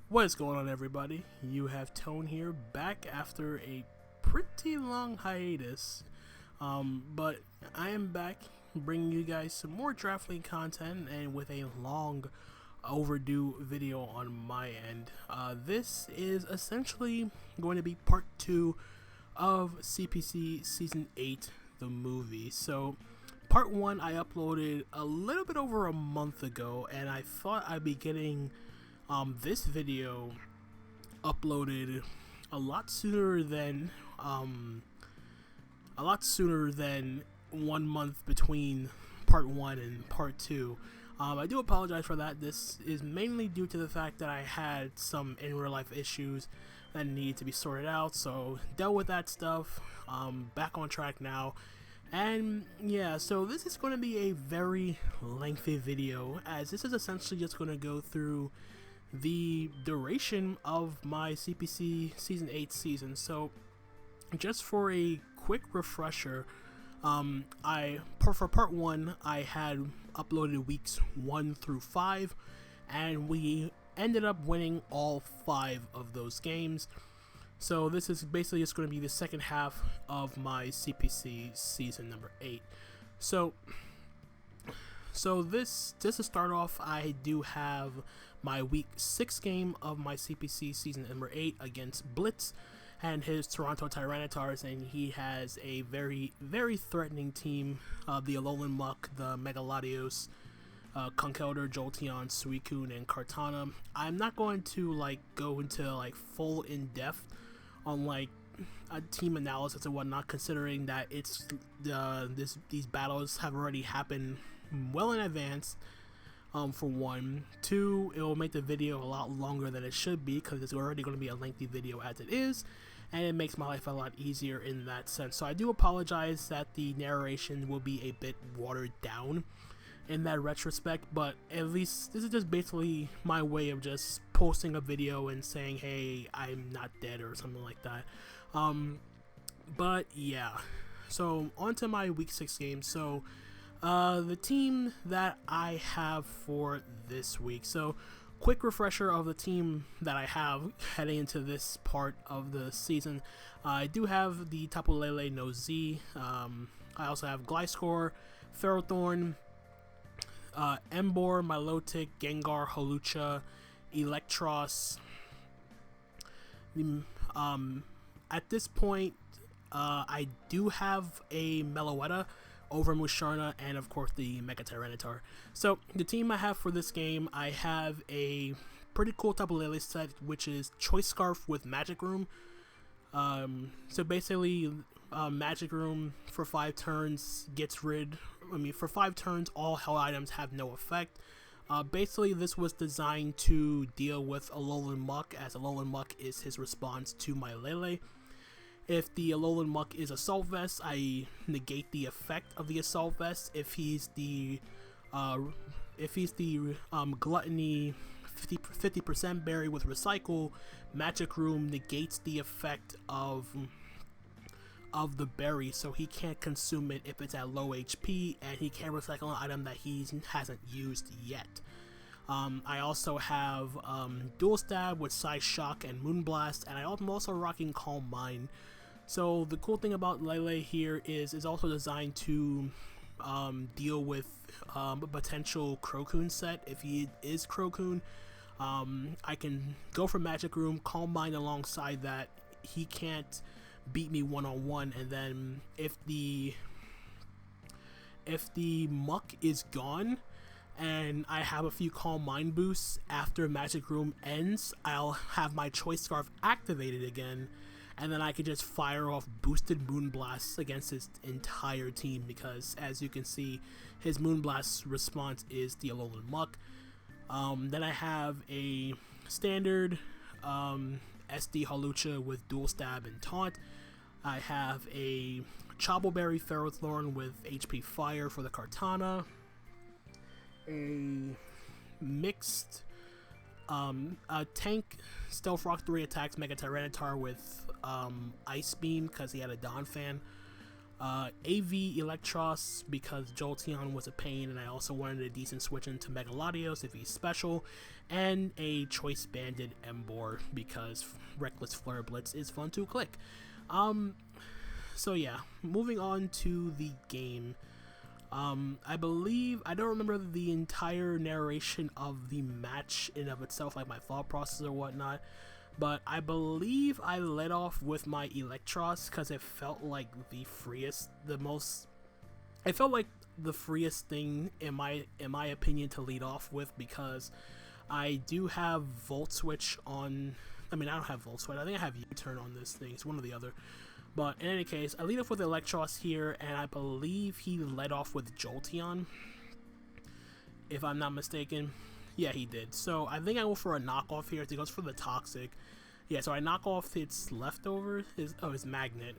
What is going on, everybody? You have Tone here, back after a pretty long hiatus. But I am back bringing you guys some more Draft League content and with a long overdue video on my end. This is essentially going to be part 2 of CPC Season 8 The Movie. So, part 1 I uploaded a little bit over a month ago, and I thought I'd be getting this video uploaded a lot sooner than 1 month between part 1 and part 2. I do apologize for that. This is mainly due to the fact that I had some in real life issues that needed to be sorted out, so dealt with that stuff. Back on track now. And yeah, so this is going to be a very lengthy video, as this is essentially just going to go through the duration of my CPC Season 8 season. So just for a quick refresher, for part 1 I had uploaded weeks 1 through 5, and we ended up winning all 5 of those games. So this is basically just going to be the second half of my CPC season number 8. So this, just to start off, I do have my week 6 game of my CPC season number 8 against Blitz and his Toronto Tyrannotars, and he has a very, very threatening team. The Alolan Muck, the Megaladios, Conkeldurr, Jolteon, Suicune, and Kartana. I'm not going to go into full in depth on a team analysis and whatnot, considering that it's these battles have already happened well in advance. For 1. 2, it will make the video a lot longer than it should be, because it's already going to be a lengthy video as it is, and it makes my life a lot easier in that sense. So I do apologize that the narration will be a bit watered down in that retrospect, but at least this is just basically my way of just posting a video and saying, hey, I'm not dead, or something like that. But yeah, so on to my week 6 game. So the team that I have for this week. So, quick refresher of the team that I have heading into this part of the season. I do have the Tapu Lele No Z. I also have Gliscor, Ferrothorn, Emboar, Milotic, Gengar, Holucha, Electros. At this point, I do have a Meloetta over Musharna, and of course the Mega Tyranitar. So the team I have for this game, I have a pretty cool Tapu Lele set, which is Choice Scarf with Magic Room. So basically, Magic Room for 5 turns gets rid. For 5 turns, all Hell items have no effect. Basically, this was designed to deal with Alolan Muck, as Alolan Muck is his response to my Lele. If the Alolan Muck is Assault Vest, I negate the effect of the Assault Vest. If he's the Gluttony 50% berry with Recycle, Magic Room negates the effect of the berry, so he can't consume it if it's at low HP, and he can't recycle an item that he hasn't used yet. I also have Dual Stab with Psy Shock and Moonblast, and I'm also rocking Calm Mind. So the cool thing about Lele here is it's also designed to deal with a potential Crocoon set. If he is Crocoon, I can go for Magic Room, Calm Mind alongside that. He can't beat me one-on-one, and then if the Muck is gone and I have a few Calm Mind boosts after Magic Room ends, I'll have my Choice Scarf activated again, and then I can just fire off boosted Moonblasts against his entire team, because as you can see, his Moonblast response is the Alolan Muck. Then I have a standard SD Holucha with Dual Stab and Taunt. I have a Chobbleberry Ferrothorn with HP Fire for the Kartana. A mixed tank Stealth Rock 3 attacks Mega Tyranitar with Ice Beam, because he had a Donphan. AV Electros because Jolteon was a pain, and I also wanted a decent switch into Mega Latios if he's special, and a Choice Banded Emboar because Reckless Flare Blitz is fun to click. So yeah, moving on to the game. I believe, I don't remember the entire narration of the match in of itself, like my thought process or whatnot, but I believe I led off with my Electros because it felt like the freest, it felt like the freest thing in my opinion to lead off with, because I do have Volt Switch on, I mean I don't have Volt Switch, I think I have U-Turn on this thing, it's one or the other. But in any case, I lead off with Electros here, and I believe he led off with Jolteon, if I'm not mistaken. Yeah, he did. So I think I go for a knockoff here. He goes for the Toxic. Yeah, so I knock off its leftover, his Magnet.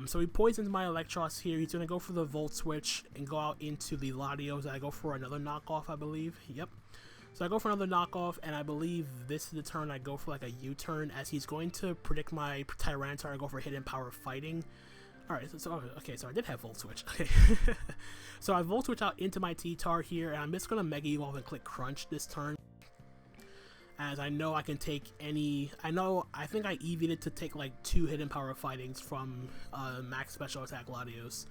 So he poisons my Electros here. He's going to go for the Volt Switch and go out into the Latios. I go for another knockoff, I believe. Yep. So I go for another knockoff, and I believe this is the turn I go for like a U-turn, as he's going to predict my Tyranitar and go for Hidden Power Fighting. Alright, so I did have Volt Switch. Okay. So I Volt Switch out into my T-Tar here, and I'm just going to Mega Evolve and click Crunch this turn, as I know I can take any, I think I EV'd it to take like 2 Hidden Power Fightings from Max Special Attack Latios.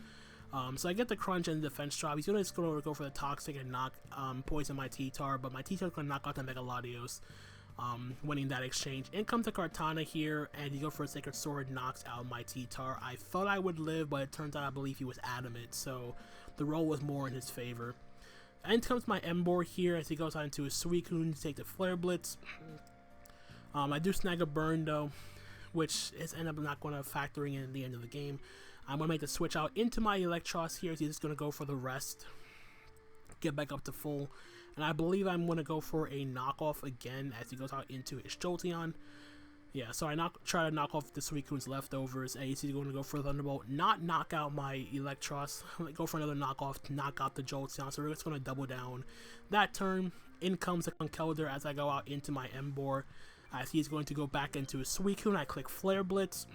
So I get the Crunch and the Defense drop. He's going to just go for the Toxic and knock poison my T-Tar, but my T-Tar is going to knock out the Mega Latios, winning that exchange. In comes the Kartana here, and he goes for a Sacred Sword, knocks out my T-Tar. I thought I would live, but it turns out I believe he was adamant, so the roll was more in his favor. In comes my Emboar here, as he goes out into his Suicune to take the Flare Blitz. I do snag a burn though, which is end up not going to factoring in at the end of the game. I'm going to make the switch out into my Electros here, so he's just going to go for the rest, get back up to full, and I believe I'm going to go for a knockoff again as he goes out into his Jolteon. Yeah, so I try to knock off the Suicune's leftovers, and he's going to go for Thunderbolt, not knock out my Electros, go for another knockoff to knock out the Jolteon, so we're just going to double down. That turn, in comes the Conkeldurr as I go out into my Emboar, as he's going to go back into his Suicune. I click Flare Blitz,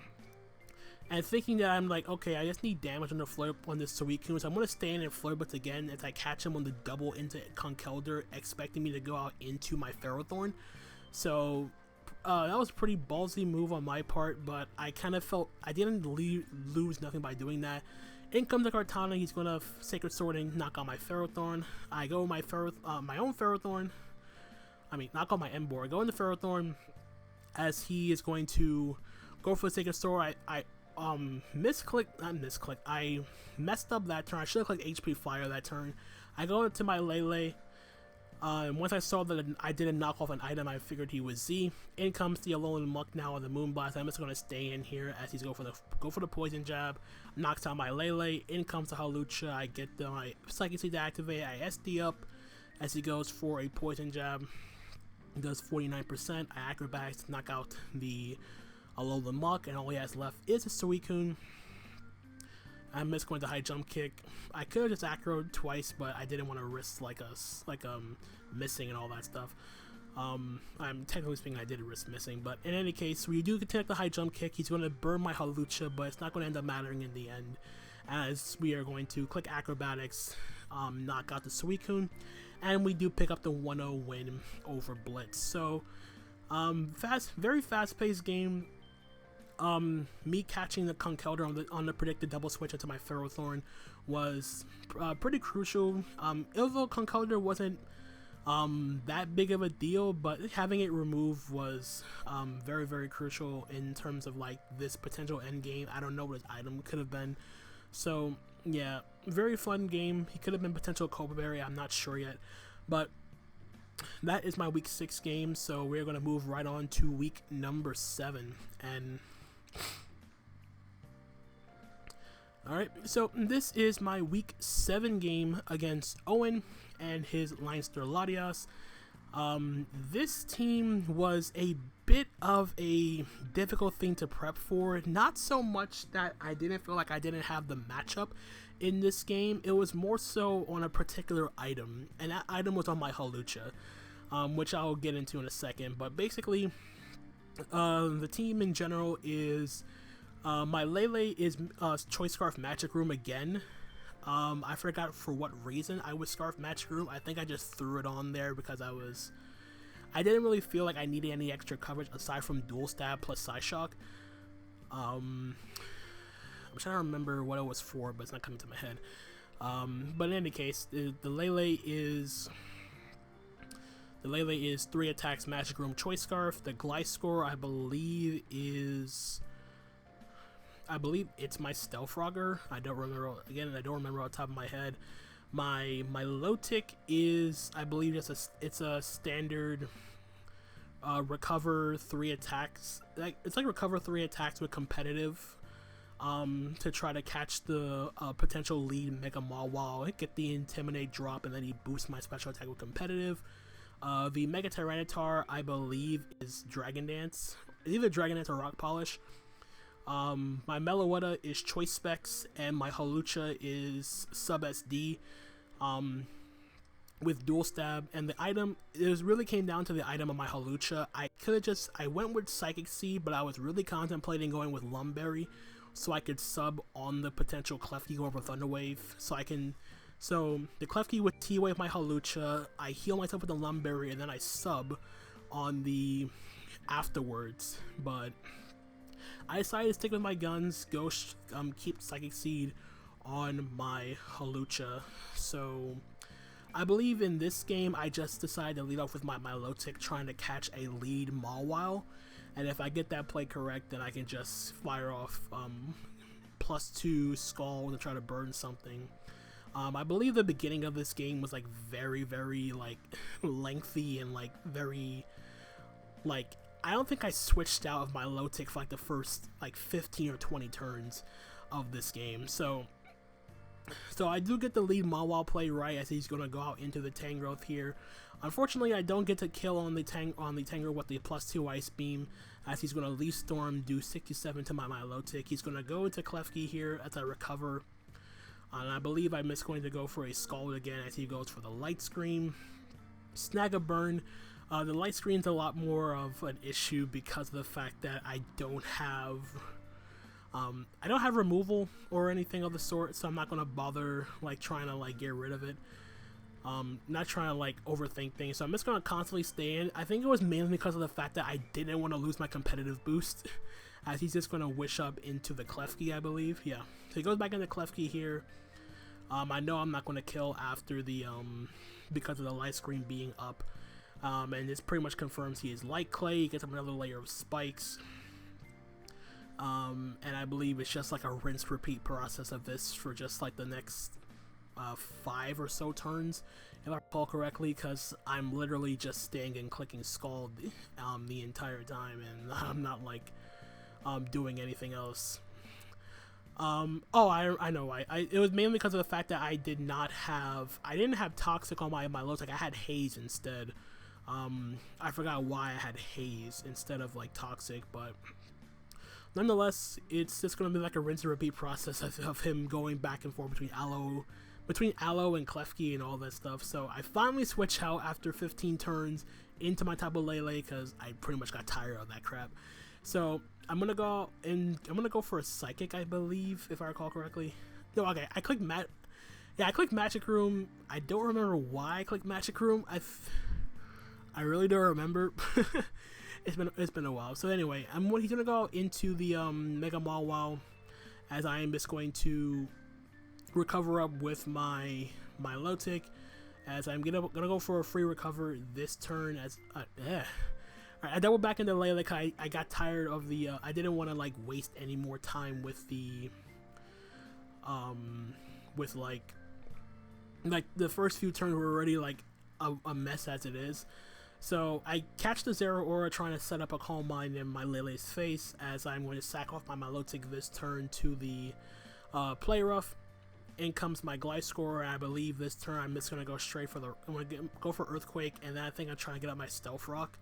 and thinking that I'm like, okay, I just need damage on the Flare on this Suicune, so I'm going to stay in and Flare Blitz again as I catch him on the double into Conkeldurr, expecting me to go out into my Ferrothorn. So that was a pretty ballsy move on my part, but I kind of felt I didn't lose nothing by doing that. In comes the Kartana. He's going to Sacred Sword and knock out my Ferrothorn. I go my own Ferrothorn. I mean, knock out my Emboar. I go into Ferrothorn as he is going to go for the Sacred Sword. I I messed up that turn. I should have clicked HP Fire that turn. I go into my Lele. And once I saw that I didn't knock off an item, I figured he was Z. In comes the Alolan Muck now on the Moonblast. I'm just gonna stay in here as he's go for the Poison Jab. Knocks out my Lele. In comes the Hawlucha. I get my Psychic Seed to activate. I SD up as he goes for a Poison Jab. He does 49%. I Acrobatics to knock out the Alolan Muck, and all he has left is a Suicune. I missed going to High Jump Kick. I could have just acroed twice, but I didn't want to risk missing and all that stuff. I'm technically speaking, I did risk missing, but in any case, when you do take the High Jump Kick, he's going to burn my Hawlucha, but it's not going to end up mattering in the end, as we are going to click Acrobatics, knock out the Suicune, and we do pick up the 1-0 win over Blitz. So, very fast-paced game. Me catching the Conkeldurr on the predicted double switch into my Ferrothorn was pretty crucial. Although Conkeldurr wasn't that big of a deal, but having it removed was very, very crucial in terms of like this potential end game. I don't know what his item could have been. So yeah, very fun game. He could have been potential Copa Berry, I'm not sure yet. But that is my week 6 game, so we're going to move right on to week number 7. And alright, so this is my week 7 game against Owen and his Leinster Latias. This team was a bit of a difficult thing to prep for. Not so much that I didn't feel like I didn't have the matchup in this game. It was more so on a particular item, and that item was on my Hawlucha, which I'll get into in a second. But basically, the team in general is My Lele is Choice Scarf Magic Room again. I forgot for what reason I was Scarf Magic Room. I think I just threw it on there because I didn't really feel like I needed any extra coverage aside from Dual Stab plus Psyshock. I'm trying to remember what it was for, but it's not coming to my head. But in any case, the Lele is 3 attacks Magic Room Choice Scarf. The Gliscor I believe it's my Stealth Frogger. I don't remember off the top of my head. My Lotic is, I believe it's a standard recover 3 attacks. It's like recover 3 attacks with competitive to try to catch the potential lead Mega Mawile, get the Intimidate drop, and then he boosts my special attack with competitive. The Mega Tyranitar I believe is Dragon Dance. It's either Dragon Dance or Rock Polish. My Meloetta is Choice Specs, and my Hawlucha is Sub SD with Dual Stab. And the item, it really came down to the item of my Hawlucha. I went with Psychic Seed, but I was really contemplating going with Lumberry so I could sub on the potential Klefki going for Thunder Wave. So the Klefki with T-Wave my Hawlucha, I heal myself with the Lumberry, and then I sub on the afterwards. But I decided to stick with my guns, keep Psychic Seed on my Hawlucha. So I believe in this game I just decided to lead off with my Lotic trying to catch a lead Mawile, and if I get that play correct, then I can just fire off +2 Skull to try to burn something. I believe the beginning of this game was like very, very like lengthy and like very like, I don't think I switched out of my Lotic for like the first like 15 or 20 turns of this game. So I do get the lead Mawile play right as he's going to go out into the Tangrowth here. Unfortunately, I don't get to kill on the Tangrowth with the +2 Ice Beam, as he's going to Leaf Storm, do 67 to my Lotic. He's going to go into Klefki here as I recover. And I believe I'm just going to go for a Scald again as he goes for the Light Screen. Snag a Burn. The Light Screen's a lot more of an issue because of the fact that I don't have removal or anything of the sort, so I'm not gonna bother like trying to like get rid of it. Not trying to like overthink things, so I'm just gonna constantly stay in. I think it was mainly because of the fact that I didn't want to lose my competitive boost, as he's just gonna wish up into the Klefki, I believe. Yeah, so he goes back into Klefki here. I know I'm not gonna kill after the because of the Light Screen being up. And this pretty much confirms he is Light Clay. He gets up another layer of spikes. And I believe it's just like a rinse repeat process of this for just like the next 5 or so turns, if I recall correctly, because I'm literally just staying and clicking Scald the entire time, and I'm not like doing anything else. I know why. It was mainly because of the fact that I didn't have Toxic on my Lotic. I had Haze instead. I forgot why I had Haze instead of like Toxic, but nonetheless, it's just gonna be like a rinse and repeat process of him going back and forth between Aloe and Klefki and all that stuff. So I finally switch out after 15 turns into my Tapu Lele because I pretty much got tired of that crap. So I'm gonna go for a Psychic, I believe, if I recall correctly. No, okay, I clicked Magic Room. I don't remember why I clicked Magic Room. I really don't remember. It's been a while. So anyway, he's gonna go into the Mega Mawile, as I am just going to recover up with my Lotic, as I'm gonna go for a free recover this turn. As Alright, I doubled back into Lele. I got tired of the I didn't want to like waste any more time with the with like the first few turns were already like a mess as it is. So I catch the Zero Aura trying to set up a Calm Mind in my Lele's face, as I'm going to sack off my Milotic this turn to the Play Rough. In comes my Gliscor, and I believe this turn I'm just going to go straight for I'm going to go for Earthquake, and then I think I'm trying to get out my Stealth Rock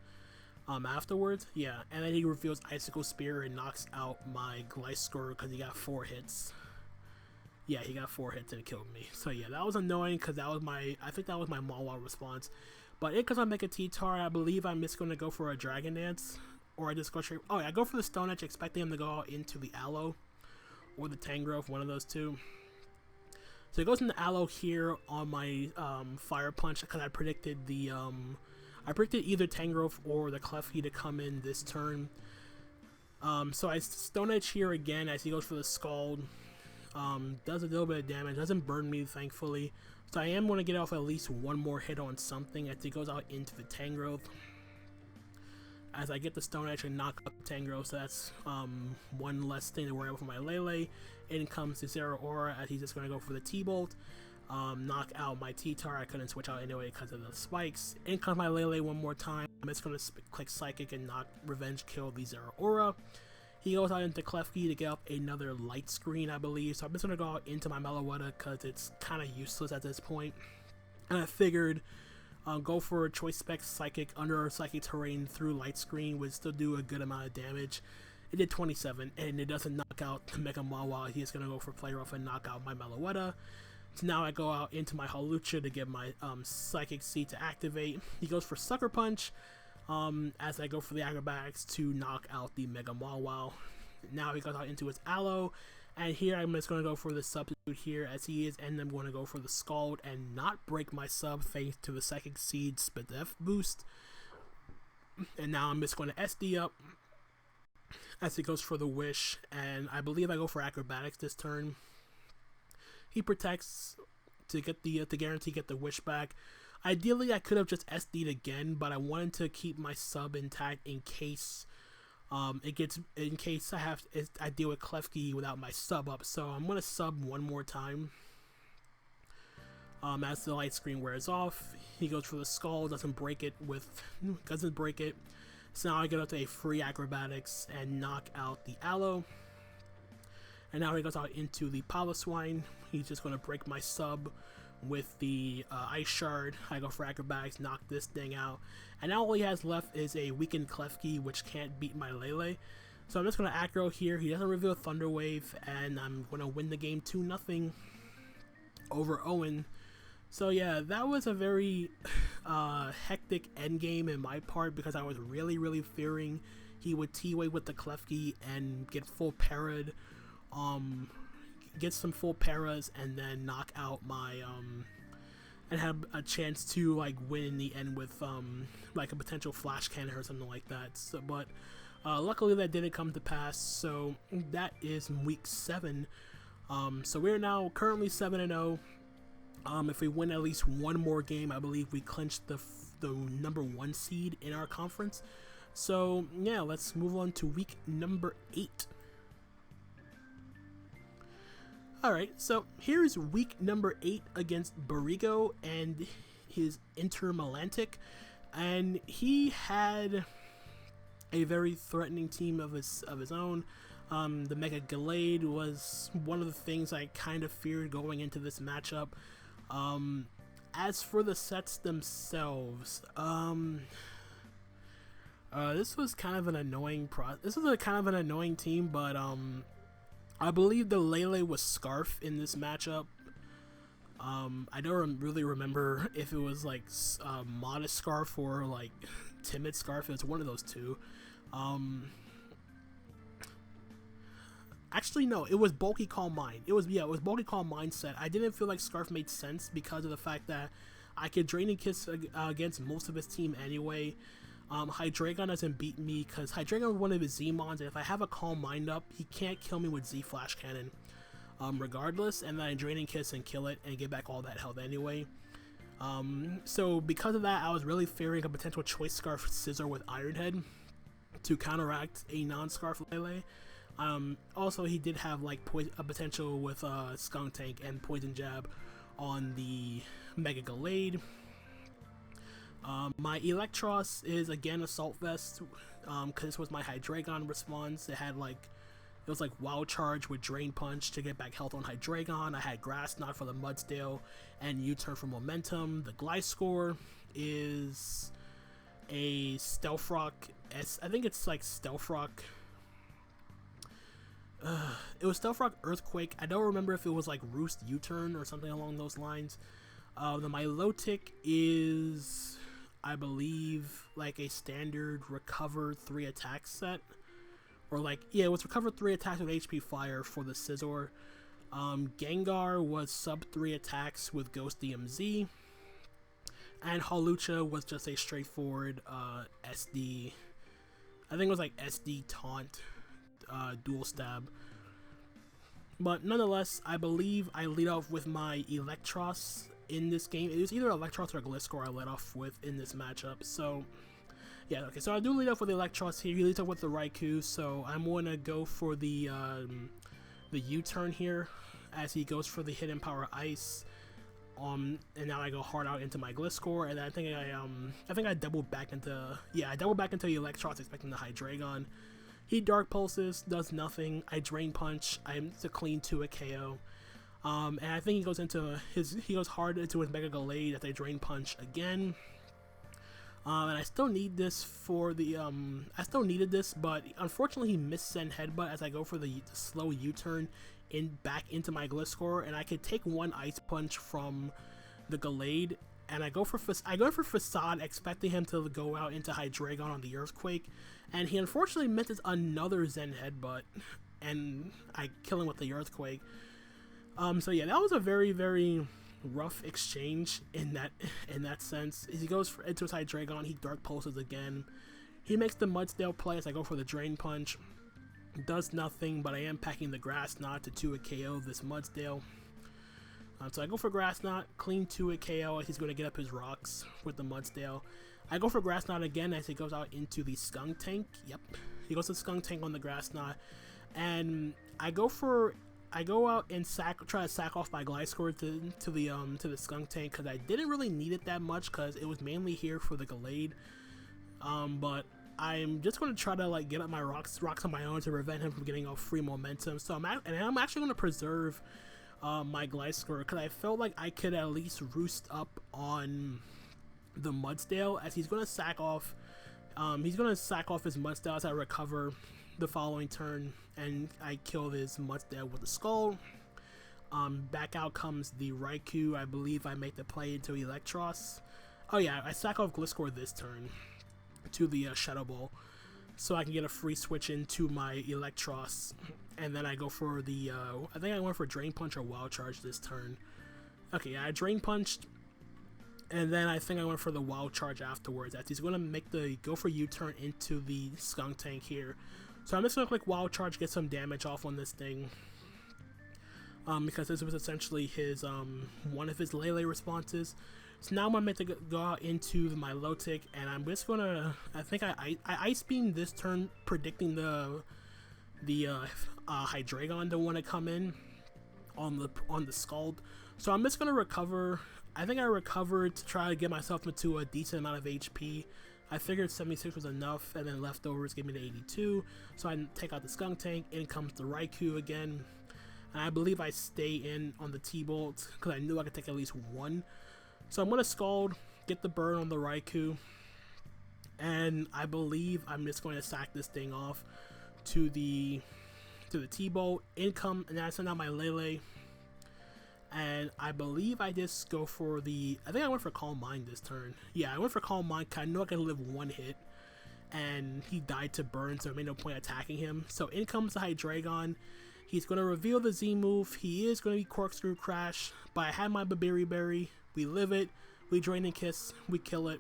afterwards. Yeah, and then he reveals Icicle Spear and knocks out my Gliscor because he got 4 hits. Yeah, he got 4 hits and it killed me. So yeah, that was annoying because I think that was my Mawile response. But because I make a T-Tar, I believe I'm just going to go for a Dragon Dance. or I just go straight. Oh yeah, I go for the Stone Edge, expecting him to go out into the Aloe or the Tangrowth, one of those two. So he goes into Aloe here on my Fire Punch because I predicted I predicted either Tangrowth or the Klefki to come in this turn. So I Stone Edge here again as he goes for the Scald. Does a little bit of damage, doesn't burn me thankfully. So I am going to get off at least one more hit on something as he goes out into the Tangrowth. As I get the Stone Edge and knock up Tangrowth, so that's one less thing to worry about for my Lele. In comes the Zeraora as he's just going to go for the T-Bolt. Knock out my T-Tar. I couldn't switch out anyway because of the spikes. In comes my Lele one more time. I'm just going to click Psychic and knock Revenge Kill the Zeraora. He goes out into Klefki to get up another Light Screen, I believe. So I'm just going to go out into my Meloetta because it's kind of useless at this point. And I figured go for a Choice Spec Psychic under Psychic Terrain through Light Screen would still do a good amount of damage. It did 27, and it doesn't knock out Mega Mawa. He's going to go for Play Rough and knock out my Meloetta. So now I go out into my Hawlucha to get my Psychic Seed to activate. He goes for Sucker Punch as I go for the Acrobatics to knock out the Mega Mawa. Now he goes out into his Aloe. And here I'm just going to go for the substitute here as he is, and I'm going to go for the Scald and not break my sub thanks to the Psychic Seed Spadef boost. And now I'm just going to SD up as he goes for the Wish, and I believe I go for Acrobatics this turn. He protects to get the to guarantee get the Wish back. Ideally I could have just SD'd again, but I wanted to keep my sub intact in case I deal with Klefki without my sub up. So I'm gonna sub one more time. As the Light Screen wears off, he goes for the Skull, doesn't break it. So now I get up to a free Acrobatics and knock out the Aloe. And now he goes out into the Piloswine. He's just gonna break my sub with the Ice Shard. I go for Acrobatics, knock this thing out. And now all he has left is a weakened Klefki, which can't beat my Lele. So I'm just going to aggro here. He doesn't reveal Thunder Wave, and I'm going to win the game 2-0 over Owen. So yeah, that was a very hectic endgame in my part because I was really fearing he would T-Wave with the Klefki and get full parried. Get some full paras and then knock out my and have a chance to like win in the end with like a potential flash cannon or something like that. So, but luckily that didn't come to pass. So that is week 7. So we're now currently 7-0. If we win at least one more game, I believe we clinched the number 1 seed in our conference. So yeah, let's move on to week number 8. Alright, so here's week number 8 against Barigo and his Intermalantic, and he had a very threatening team of his own. The Mega Gallade was one of the things I kind of feared going into this matchup. As for the sets themselves, this was kind of an annoying team, but I believe the Lele was Scarf in this matchup. I don't really remember if it was like Modest Scarf or like Timid Scarf. It's one of those two. Actually, no, it was Bulky Calm Mind. It was Bulky Calm Mindset. I didn't feel like Scarf made sense because of the fact that I could Drain and Kiss against most of his team anyway. Hydreigon doesn't beat me because Hydreigon is one of his Z-Mons, and if I have a Calm Mind up, he can't kill me with Z-Flash Cannon regardless, and then I Drain and Kiss and kill it and get back all that health anyway. So because of that, I was really fearing a potential Choice Scarf Scissor with Iron Head to counteract a non-Scarf Lele. Also, he did have like a potential with Skunk Tank and Poison Jab on the Mega Gallade. My Electros is again Assault Vest, because this was my Hydreigon response. It was like Wild Charge with Drain Punch to get back health on Hydreigon. I had Grass Knot for the Mudsdale and U-Turn for Momentum. The Gliscor is a Stealth Rock. I think it's like Stealth Rock. It was Stealth Rock Earthquake. I don't remember if it was like Roost U-Turn or something along those lines. The Milotic is I believe, like a standard recover 3 attack set. Or like, yeah, it was recover 3 attacks with HP Fire for the Scizor. Gengar was sub 3 attacks with Ghost DMZ. And Hawlucha was just a straightforward SD. I think it was like SD Taunt dual stab. But nonetheless, I believe I lead off with my Electros in this game. It was either Electros or Gliscor I led off with in this matchup. So yeah, okay, so I do lead off with the Electros here. He leads off with the Raikou, so I'm going to go for the U-turn here as he goes for the Hidden Power Ice. And now I go hard out into my Gliscor, and I think I doubled back into Electros, expecting the Hydreigon. He Dark Pulses, does nothing. I Drain Punch. I'm to clean 2 a KO. And I think he goes hard into his Mega Gallade as I Drain Punch again. And I still need this for the I still needed this, but unfortunately he missed Send Headbutt as I go for the slow U-turn back into my Gliscor, and I could take 1 Ice Punch from the Gallade, and I go for Facade, expecting him to go out into Hydreigon on the Earthquake, and he unfortunately misses another Zen Headbutt, and I kill him with the Earthquake. So yeah, that was a very, very rough exchange in that sense. As he goes into his Hydreigon, he Dark Pulses again. He makes the Mudsdale play as I go for the Drain Punch. Does nothing, but I am packing the Grass Knot to 2 a KO this Mudsdale. So I go for Grass Knot, clean 2 a KO as he's going to get up his rocks with the Mudsdale. I go for Grass Knot again as he goes out into the Skunk Tank. Yep, he goes to Skunk Tank on the Grass Knot, and I go out and try to sack off my Gliscor to the Skunk Tank because I didn't really need it that much because it was mainly here for the Gallade. But I'm just going to try to like get up my rocks on my own to prevent him from getting off free momentum. So I'm actually going to preserve my Gliscor because I felt like I could at least roost up on the Mudsdale as he's going to sack off. He's going to sack off his Mudsdale as I recover the following turn, and I kill his Mudsdale with a Skull. Back out comes the Raikou. I believe I make the play into Electros. Oh yeah, I sack off Gliscor this turn to the Shadow Ball, so I can get a free switch into my Electros, and then I go for the I think I went for Drain Punch or Wild Charge this turn. Okay, yeah, I Drain Punched, and then I think I went for the Wild Charge afterwards as he's going to go for U-turn into the Skunk Tank here. So I'm just going to click Wild Charge, get some damage off on this thing, because this was essentially his one of his Lele responses. So now I'm going to go out into my Lotic, and I'm just going to, I think I Ice Beam this turn, predicting the Hydreigon to want to come in on the Scald. So I'm just going to recover. I think I recovered to try to get myself into a decent amount of HP. I figured 76 was enough, and then leftovers gave me the 82. So I take out the Skunk Tank, in comes the Raikou again. And I believe I stay in on the T-Bolt because I knew I could take at least 1. So I'm going to Scald, get the burn on the Raikou, and I believe I'm just going to sack this thing off to the T-Bolt, income, and then I send out my Lele, and I believe I just go for I think I went for Calm Mind this turn. Yeah, I went for Calm Mind because I knew I could live 1 hit, and he died to burn, so it made no point attacking him. So in comes the Hydreigon. He's going to reveal the Z move. He is going to be Corkscrew Crash, but I had my Babiri Berry. We live it, we Drain and Kiss, we kill it,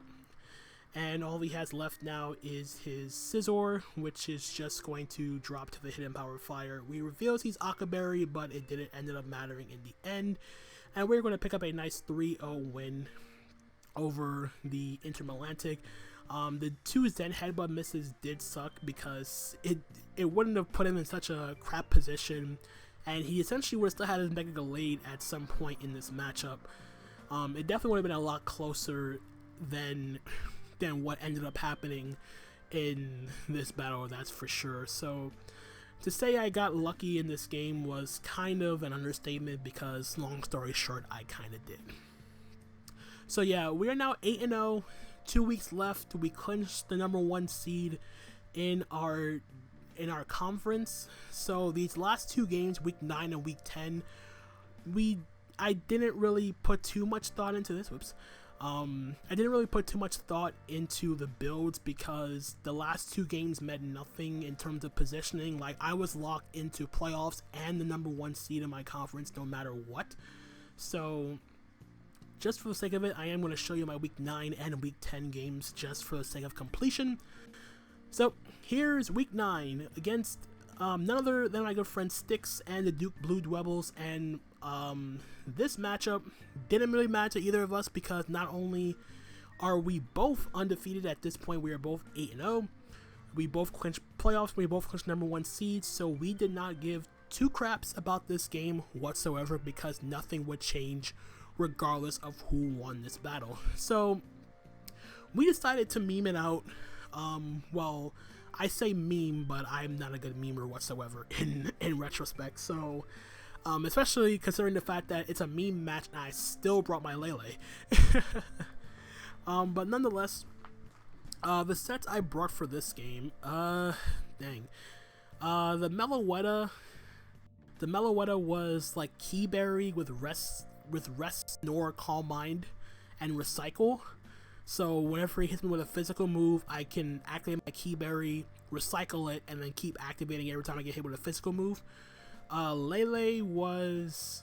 and all he has left now is his Scizor, which is just going to drop to the Hidden Power Fire. We reveals he's Akaberry, but it didn't end up mattering in the end, and we're going to pick up a nice 3-0 win over the Intermalantic. The 2 Zen Headbutt misses did suck because it wouldn't have put him in such a crap position, and he essentially would have still had his Mega Gallade at some point in this matchup. It definitely would have been a lot closer than what ended up happening in this battle, that's for sure. So to say I got lucky in this game was kind of an understatement because, long story short, I kind of did. So yeah, we are now 8-0, 2 weeks left. We clinched the #1 seed in our conference. So these last 2 games, week 9 and week 10, I didn't really put too much thought into this. I didn't really put too much thought into the builds because the last 2 games meant nothing in terms of positioning. Like, I was locked into playoffs and the #1 seed in my conference no matter what. So just for the sake of it, I am going to show you my week 9 and week 10 games just for the sake of completion. So here's week 9 against none other than my good friend Styx and the Duke Blue Dwebbles, and this matchup didn't really matter to either of us because not only are we both undefeated at this point, we are both 8-0. We both clinched playoffs, we both clinched #1 seeds, so we did not give 2 craps about this game whatsoever because nothing would change regardless of who won this battle. So we decided to meme it out. Well, I say meme, but I'm not a good memer whatsoever in retrospect. So, especially considering the fact that it's a meme match and I still brought my Lele. But nonetheless, the sets I brought for this game, dang. The Meloetta was like Keyberry with Rest, Snore, Calm Mind, and Recycle. So whenever he hits me with a physical move, I can activate my Keyberry, recycle it, and then keep activating every time I get hit with a physical move. Lele was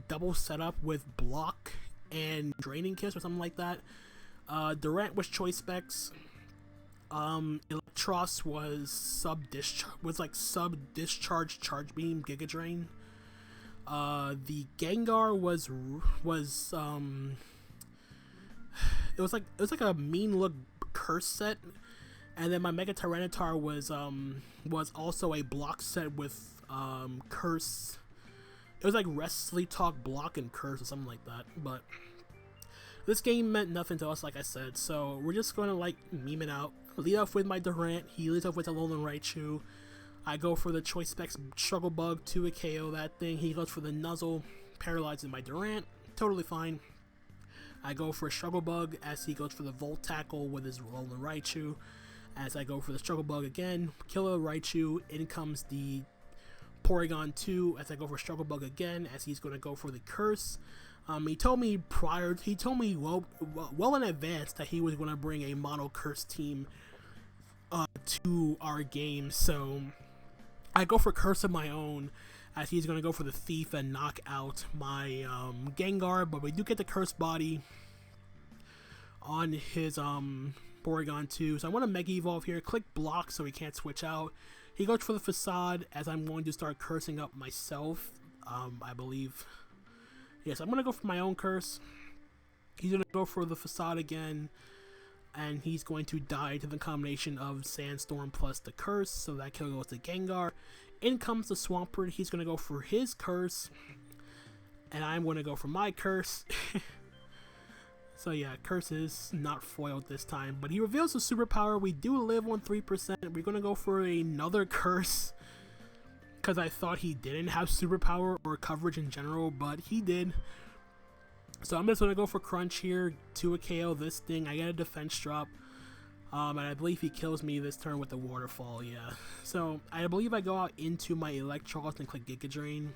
double setup with Block and Draining Kiss or something like that. Durant was Choice Specs. Electros was sub discharge Charge Beam Giga Drain. The Gengar was it was like a mean look curse set, and then my Mega Tyranitar was also a block set with curse. It was like Rest, Sleep Talk, Block, and Curse or something like that. But this game meant nothing to us, like I said, so we're just gonna like meme it out. Lead off with my Durant. He leads off with a Alolan Raichu. I go for the Choice Specs Struggle Bug to a KO that thing. He goes for the Nuzzle, paralyzes my Durant. Totally fine. I go for a Struggle Bug as he goes for the Volt Tackle with his Alolan Raichu. As I go for the Struggle Bug again, kill a Raichu. In comes the Porygon 2 as I go for Struggle Bug again as he's going to go for the Curse. He told me well in advance that he was going to bring a Mono Curse team to our game, so I go for Curse of my own as he's going to go for the Thief and knock out my Gengar, but we do get the Curse body on his Porygon 2, so I want to Mega Evolve here, click Block so he can't switch out. He goes for the Facade as I'm going to start cursing up myself, I believe. Yes, I'm going to go for my own Curse. He's going to go for the Facade again, and he's going to die to the combination of Sandstorm plus the Curse, so that kill goes to Gengar. In comes the Swampert. He's going to go for his Curse, and I'm going to go for my Curse. So yeah, Curse is not foiled this time, but he reveals a superpower. We do live on 3%. We're going to go for another Curse, because I thought he didn't have superpower or coverage in general, but he did. So I'm just going to go for Crunch here to a KO this thing. I get a defense drop, and I believe he kills me this turn with the Waterfall, yeah. So I believe I go out into my Electros and click Giga Drain,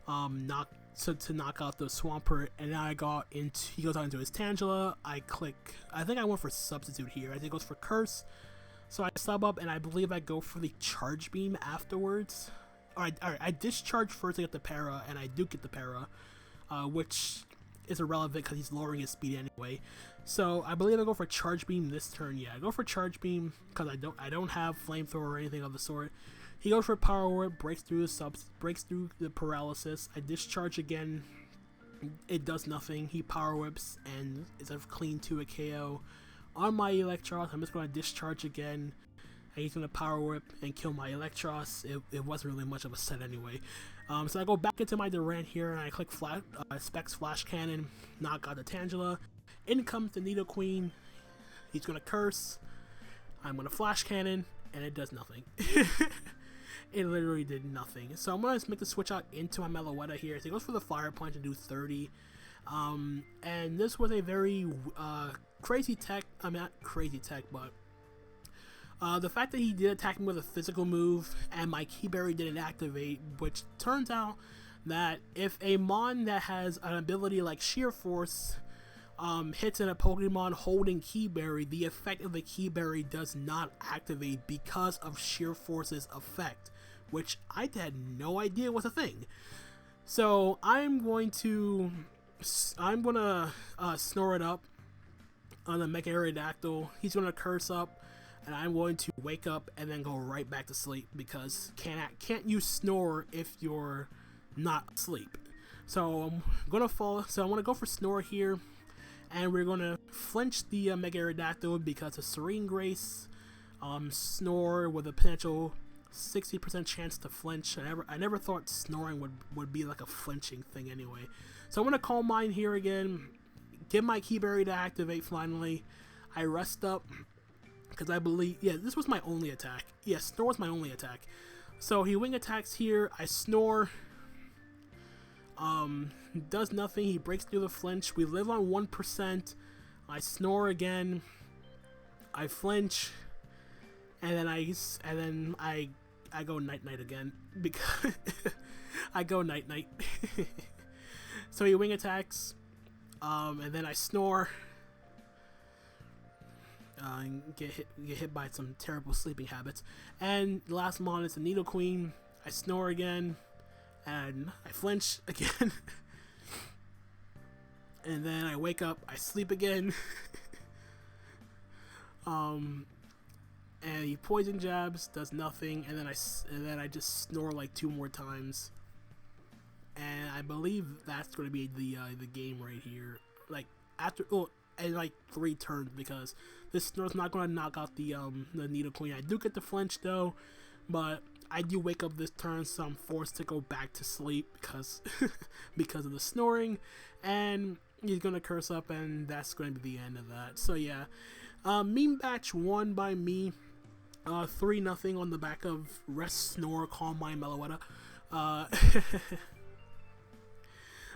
to knock out the Swampert, and now he goes out into his Tangela. I think I went for Substitute here. I think it goes for Curse. So I sub up, and I believe I go for the Charge Beam afterwards. Alright, I discharge first to get the Para, and I do get the Para, which is irrelevant because he's lowering his speed anyway. So I believe I go for Charge Beam this turn. Yeah, I go for Charge Beam because I don't have Flamethrower or anything of the sort. He goes for Power Whip, breaks through the paralysis. I discharge again. It does nothing. He Power Whips and is a clean to a KO. On my Electros, I'm just going to discharge again, and he's going to Power Whip and kill my Electros. It wasn't really much of a set anyway. So I go back into my Durant here, and I click Specs Flash Cannon, knock out the Tangela. In comes the Nidoqueen. He's going to Curse. I'm going to Flash Cannon, and it does nothing. It literally did nothing. So I'm going to make the switch out into my Meloetta here. So he goes for the Fire Punch and do 30. And this was a very crazy tech. I mean, not crazy tech, but the fact that he did attack me with a physical move and my Keyberry didn't activate, which turns out that if a Mon that has an ability like Sheer Force hits in a Pokemon holding Key Berry, the effect of the Key Berry does not activate because of Sheer Force's effect, which I had no idea was a thing. So I'm gonna snore it up on the Mega Aerodactyl. He's gonna curse up, and I'm going to wake up and then go right back to sleep because can't you snore if you're not asleep? So I'm gonna go for snore here, and we're gonna flinch the Mega Aerodactyl because of Serene Grace. Snore with a potential 60% chance to flinch. I never thought snoring would be like a flinching thing anyway. So I'm gonna Calm Mind here again, get my Key Berry to activate finally. I rest up because I believe, yeah, this was my only attack. Yeah, snore was my only attack. So he wing attacks here. I snore. Does nothing. He breaks through the flinch. We live on 1%. I snore again. I flinch, and then I go night night again because I go night night. So he wing attacks, and then I snore. Get hit by some terrible sleeping habits. And the last mon is the Needle Queen. I snore again, and I flinch again. And then I wake up, I sleep again. And he poison jabs, does nothing, and then I just snore like 2 more times. And I believe that's going to be the game right here. Like and like 3 turns, because this snore's not going to knock out the Needle Queen. I do get the flinch though, but I do wake up this turn, so I'm forced to go back to sleep because because of the snoring. And he's gonna curse up, and that's going to be the end of that. So yeah, meme batch won by me, 3-0 on the back of Rest, Snore, Calm Mind, Meloetta.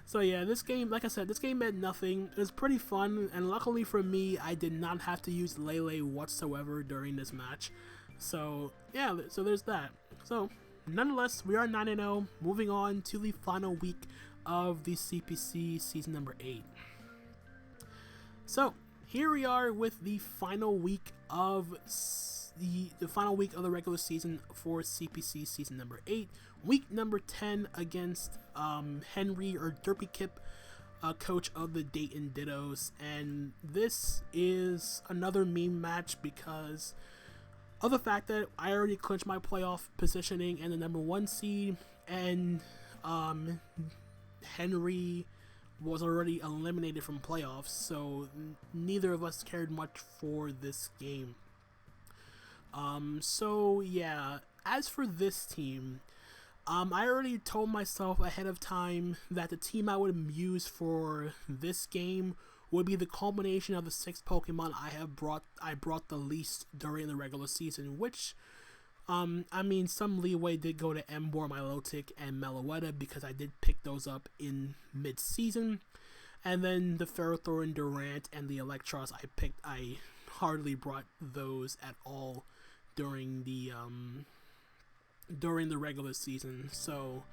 So yeah, this game, like I said, this game meant nothing. It was pretty fun, and luckily for me, I did not have to use Lele whatsoever during this match. So yeah, so there's that. So nonetheless, we are 9-0, moving on to the final week of the CPC season number 8. So here we are with the final week of the final week of the regular season for CPC season number 8, week number 10 against Henry, or Derpy Kip, coach of the Dayton Dittos. And this is another meme match because of the fact that I already clinched my playoff positioning and the number 1 seed, and Henry was already eliminated from playoffs, so neither of us cared much for this game. So yeah, as for this team, I already told myself ahead of time that the team I would use for this game would be the combination of the 6 Pokemon I brought the least during the regular season, which, I mean, some leeway did go to Emboar, Milotic, and Meloetta because I did pick those up in mid-season. And then the Ferrothorn, Durant, and the Electros I hardly brought those at all during the regular season, so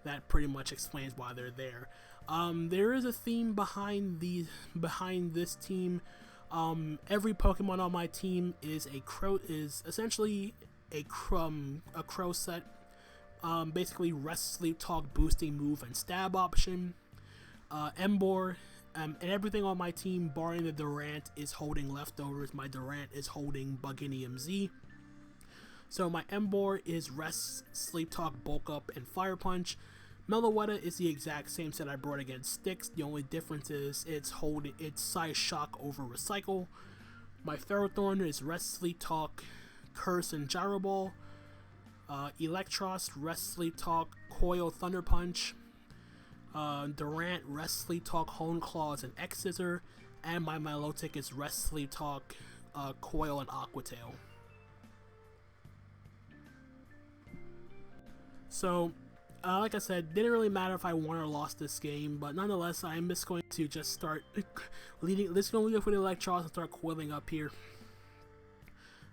that pretty much explains why they're there. There is a theme behind this team. Every Pokemon on my team is essentially a crow set. Basically Rest, Sleep, Talk, boosting move, and stab option. Emboar, and everything on my team, barring the Durant, is holding leftovers. My Durant is holding Bugginium Z. So my Emboar is Rest, Sleep Talk, Bulk Up, and Fire Punch. Meloetta is the exact same set I brought against Styx. The only difference is it's Size Shock over Recycle. My Ferrothorn is Rest, Sleep Talk, Curse, and Gyro Ball. Electros, Rest, Sleep Talk, Coil, Thunder Punch. Durant, Rest, Sleep Talk, Hone Claws, and X Scissor. And my Milotic is Rest, Sleep Talk, Coil, and Aqua Tail. So, like I said, didn't really matter if I won or lost this game, but nonetheless, I'm just going to just start leading. Let's go lead up with the Electros and start coiling up here.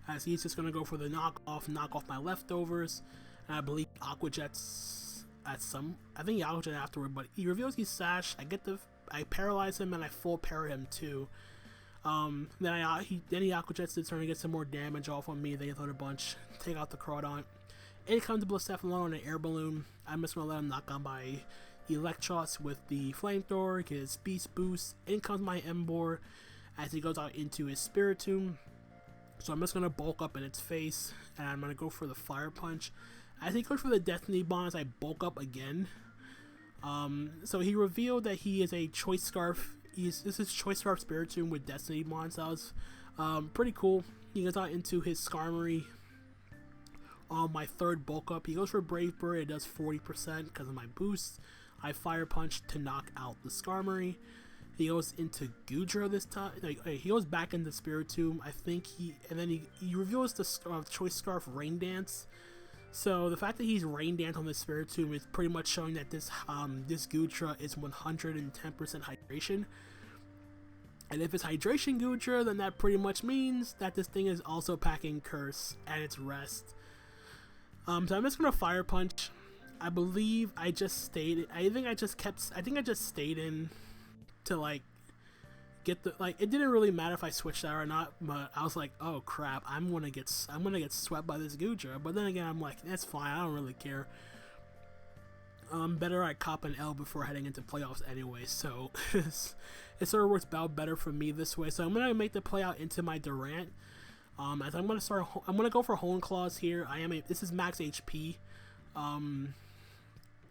As he's just going to go for the knock off my leftovers. And I believe Aqua Jet's at some. I think he Aqua Jet afterward, but he reveals he's Sash. I get the I paralyze him and I full para him too. Then he Aqua Jets to turn to get some more damage off on me. They throw a bunch, take out the Crawdaunt. In comes the Blacephalon on an air balloon. I'm just gonna let him knock on my Electros with the flamethrower, get his beast boost. In comes my Emboar as he goes out into his Spiritomb. So I'm just gonna bulk up in its face, and I'm gonna go for the Fire Punch. As he goes for the Destiny Bonds, I bulk up again. So he revealed that he is a Choice Scarf. This is Choice Scarf Spiritomb with Destiny Bonds. That was pretty cool. He goes out into his Skarmory on my third bulk up. He goes for Brave Bird. It does 40% because of my boost. I Fire Punch to knock out the Skarmory. He goes into Goodra this time. He goes back into Spiritomb. I think and then he reveals the Choice Scarf Rain Dance. So the fact that he's Rain Dance on the Spiritomb is pretty much showing that this Goodra is 110% hydration. And if it's Hydration Goodra, then that pretty much means that this thing is also packing Curse and its Rest. So I'm just gonna Fire Punch. I believe I just stayed. I think I just stayed in to like get the it didn't really matter if I switched out or not, but I was like, oh crap, I'm gonna get swept by this Goodra. But then again, I'm like, that's fine, I don't really care. Better I cop an L before heading into playoffs anyway, so it sort of works out better for me this way. So I'm gonna make the play out into my Durant. As I'm gonna go for Hone Claws here. This is max HP.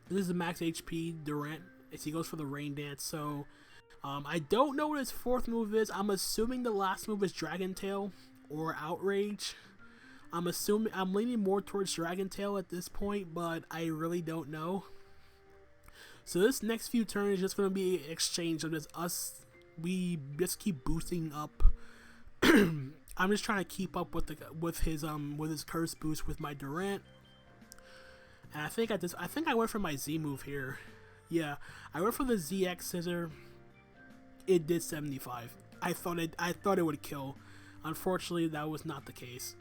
This is a max HP Durant as he goes for the Rain Dance. So I don't know what his fourth move is. I'm assuming the last move is Dragon Tail or Outrage. I'm leaning more towards Dragon Tail at this point, but I really don't know. So this next few turns is just gonna be an exchange of just us. We just keep boosting up. I'm just trying to keep up with his curse boost with my Durant. And I think I went for my Z move here. Yeah, I went for the ZX Scissor. It did 75. I thought it would kill. Unfortunately, that was not the case.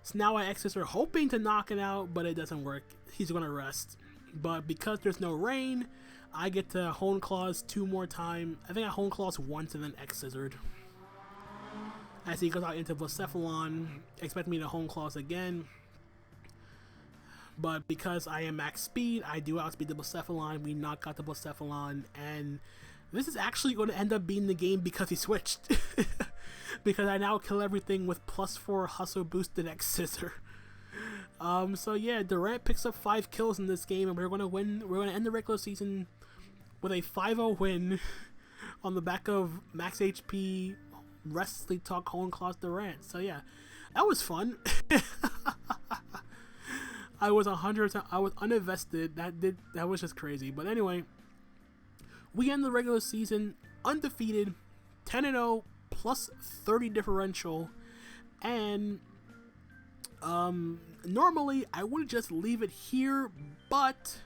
So now I X Scissor hoping to knock it out, but it doesn't work. He's gonna rest. But because there's no rain, I get to Hone Claws 2 more times. I think I Hone Claws once and then X Scissored. As he goes out into Blacephalon, expect me to Hone Claws again. But because I am max speed, I do outspeed the Blacephalon. We knock out the Blacephalon, and this is actually going to end up being the game because he switched. Because I now kill everything with +4 hustle boosted X Scissor. So yeah, Durant picks up 5 kills in this game, and we're gonna win. We're gonna end the regular season with a 5-0 win on the back of max HP, Restlessly Talk, Hone Claws Durant. So yeah, that was fun. I was uninvested. That was just crazy. But anyway, we end the regular season undefeated, 10-0 plus 30 differential, and normally I would just leave it here, but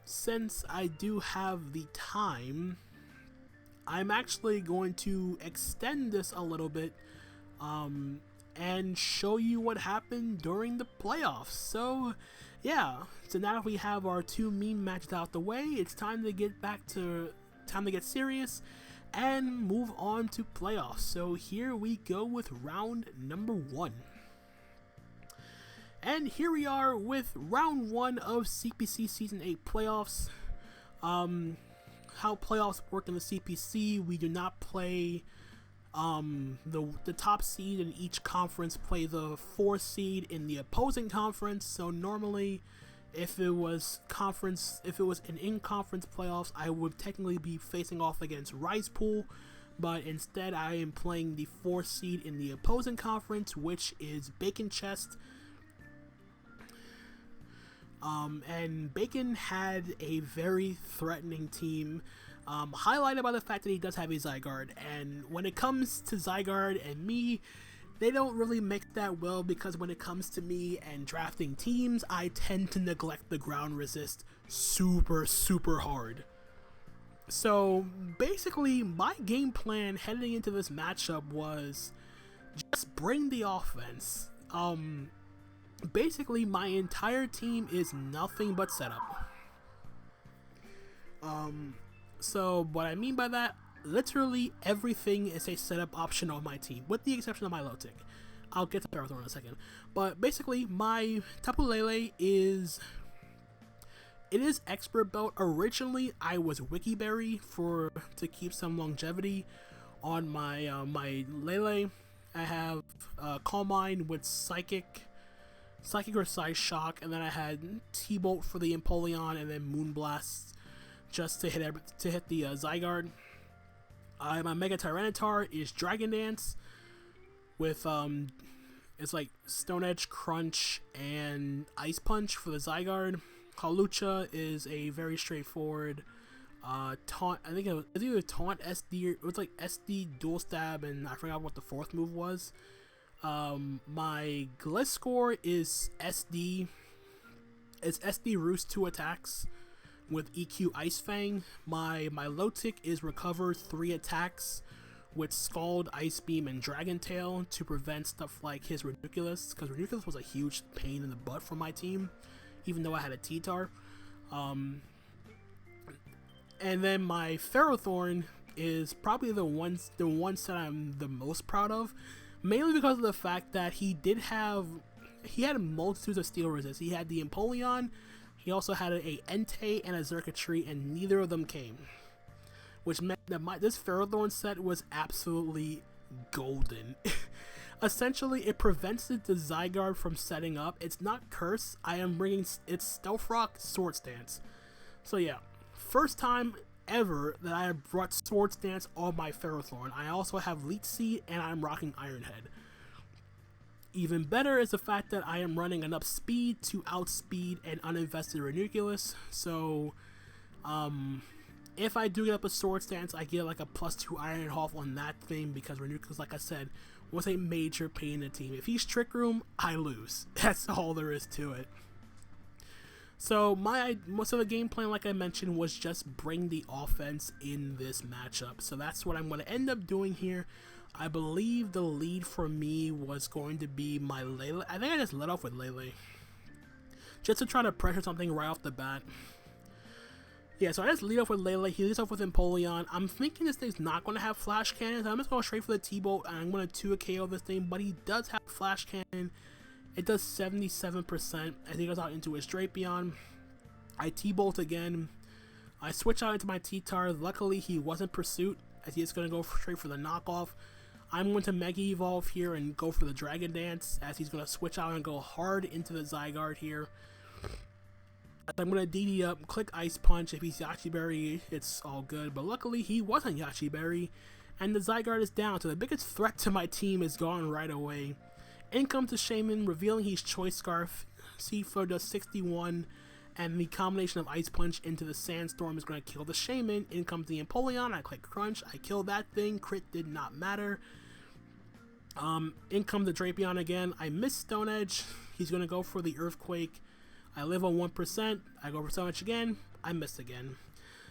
since I do have the time, I'm actually going to extend this a little bit and show you what happened during the playoffs. So yeah, so now that we have our 2 meme matches out the way, it's time to get serious and move on to playoffs. So here we go with round number 1. And here we are with round 1 of CPC Season 8 playoffs. How playoffs work in the CPC, we do not play the top seed in each conference play the 4th seed in the opposing conference. So normally, if it was an in-conference playoffs, I would technically be facing off against Rise Pool, but instead I am playing the 4th seed in the opposing conference, which is Bacon Chest. And Bacon had a very threatening team, highlighted by the fact that he does have a Zygarde. And when it comes to Zygarde and me, they don't really mix that well, because when it comes to me and drafting teams, I tend to neglect the ground resist super hard. So basically, my game plan heading into this matchup was just bring the offense. Basically, my entire team is nothing but setup. So what I mean by that, literally everything is a setup option on my team, with the exception of my low tick. I'll get to Parathorn in a second. But basically, my Tapu Lele is... It is Expert Belt. Originally, I was Wikiberry to keep some longevity on my my Lele. I have Calm Mind with Psychic or Psy Shock, and then I had T-Bolt for the Empoleon, and then Moonblast just to hit the Zygarde. My Mega Tyranitar is Dragon Dance with it's like Stone Edge, Crunch, and Ice Punch for the Zygarde. Hawlucha is a very straightforward taunt. I think it was either taunt SD or it was like SD dual stab, and I forgot what the fourth move was. My Gliscor is SD. It's SD Roost 2 attacks with EQ Ice Fang. My low tick is Recover 3 attacks with Scald, Ice Beam, and Dragon Tail to prevent stuff like his Ridiculous, because Ridiculous was a huge pain in the butt for my team, even though I had a T-Tar. And then my Ferrothorn is probably the ones that I'm the most proud of, mainly because of the fact that he had multitudes of steel resist. He had the Empoleon, he also had a Entei and a Xurkitree, and neither of them came, which meant that this Ferrothorn set was absolutely golden. Essentially, it prevents the Zygarde from setting up. It's not Curse. I am bringing it's Stealth Rock, Sword Stance. So yeah, first time ever that I have brought Sword Stance on my Ferrothorn. I also have Leech Seed, and I'm rocking Iron Head. Even better is the fact that I am running enough speed to outspeed an uninvested Ranunculus. So, if I do get up a Sword Stance, I get like a +2 Iron Half on that thing, because Ranunculus, like I said, was a major pain in the team. If he's Trick Room, I lose. That's all there is to it. So most of the game plan, like I mentioned, was just bring the offense in this matchup. So that's what I'm going to end up doing here. I believe the lead for me was going to be my Lele. I think I just let off with Lele, just to try to pressure something right off the bat. Yeah, so I just lead off with Lele. He leads off with Empoleon. I'm thinking this thing's not going to have Flash Cannon, so I'm just going straight for the T-Bolt, and I'm going to 2 KO this thing, but he does have Flash Cannon. It does 77% as he goes out into his Drapion. I T-Bolt again. I switch out into my T-Tar. Luckily, he wasn't Pursuit, as he's going to go straight for the knockoff. I'm going to Mega Evolve here and go for the Dragon Dance, as he's going to switch out and go hard into the Zygarde here. I'm going to DD up, click Ice Punch. If he's Yachi Berry, it's all good. But luckily, he wasn't Yachi Berry, and the Zygarde is down. So the biggest threat to my team is gone right away. In comes the Shaman, revealing he's Choice Scarf. C4 does 61, and the combination of Ice Punch into the Sandstorm is going to kill the Shaman. In comes the Empoleon. I click Crunch. I kill that thing. Crit did not matter. In comes the Drapion again. I miss Stone Edge. He's going to go for the Earthquake. I live on 1%. I go for Stone Edge again. I missed again.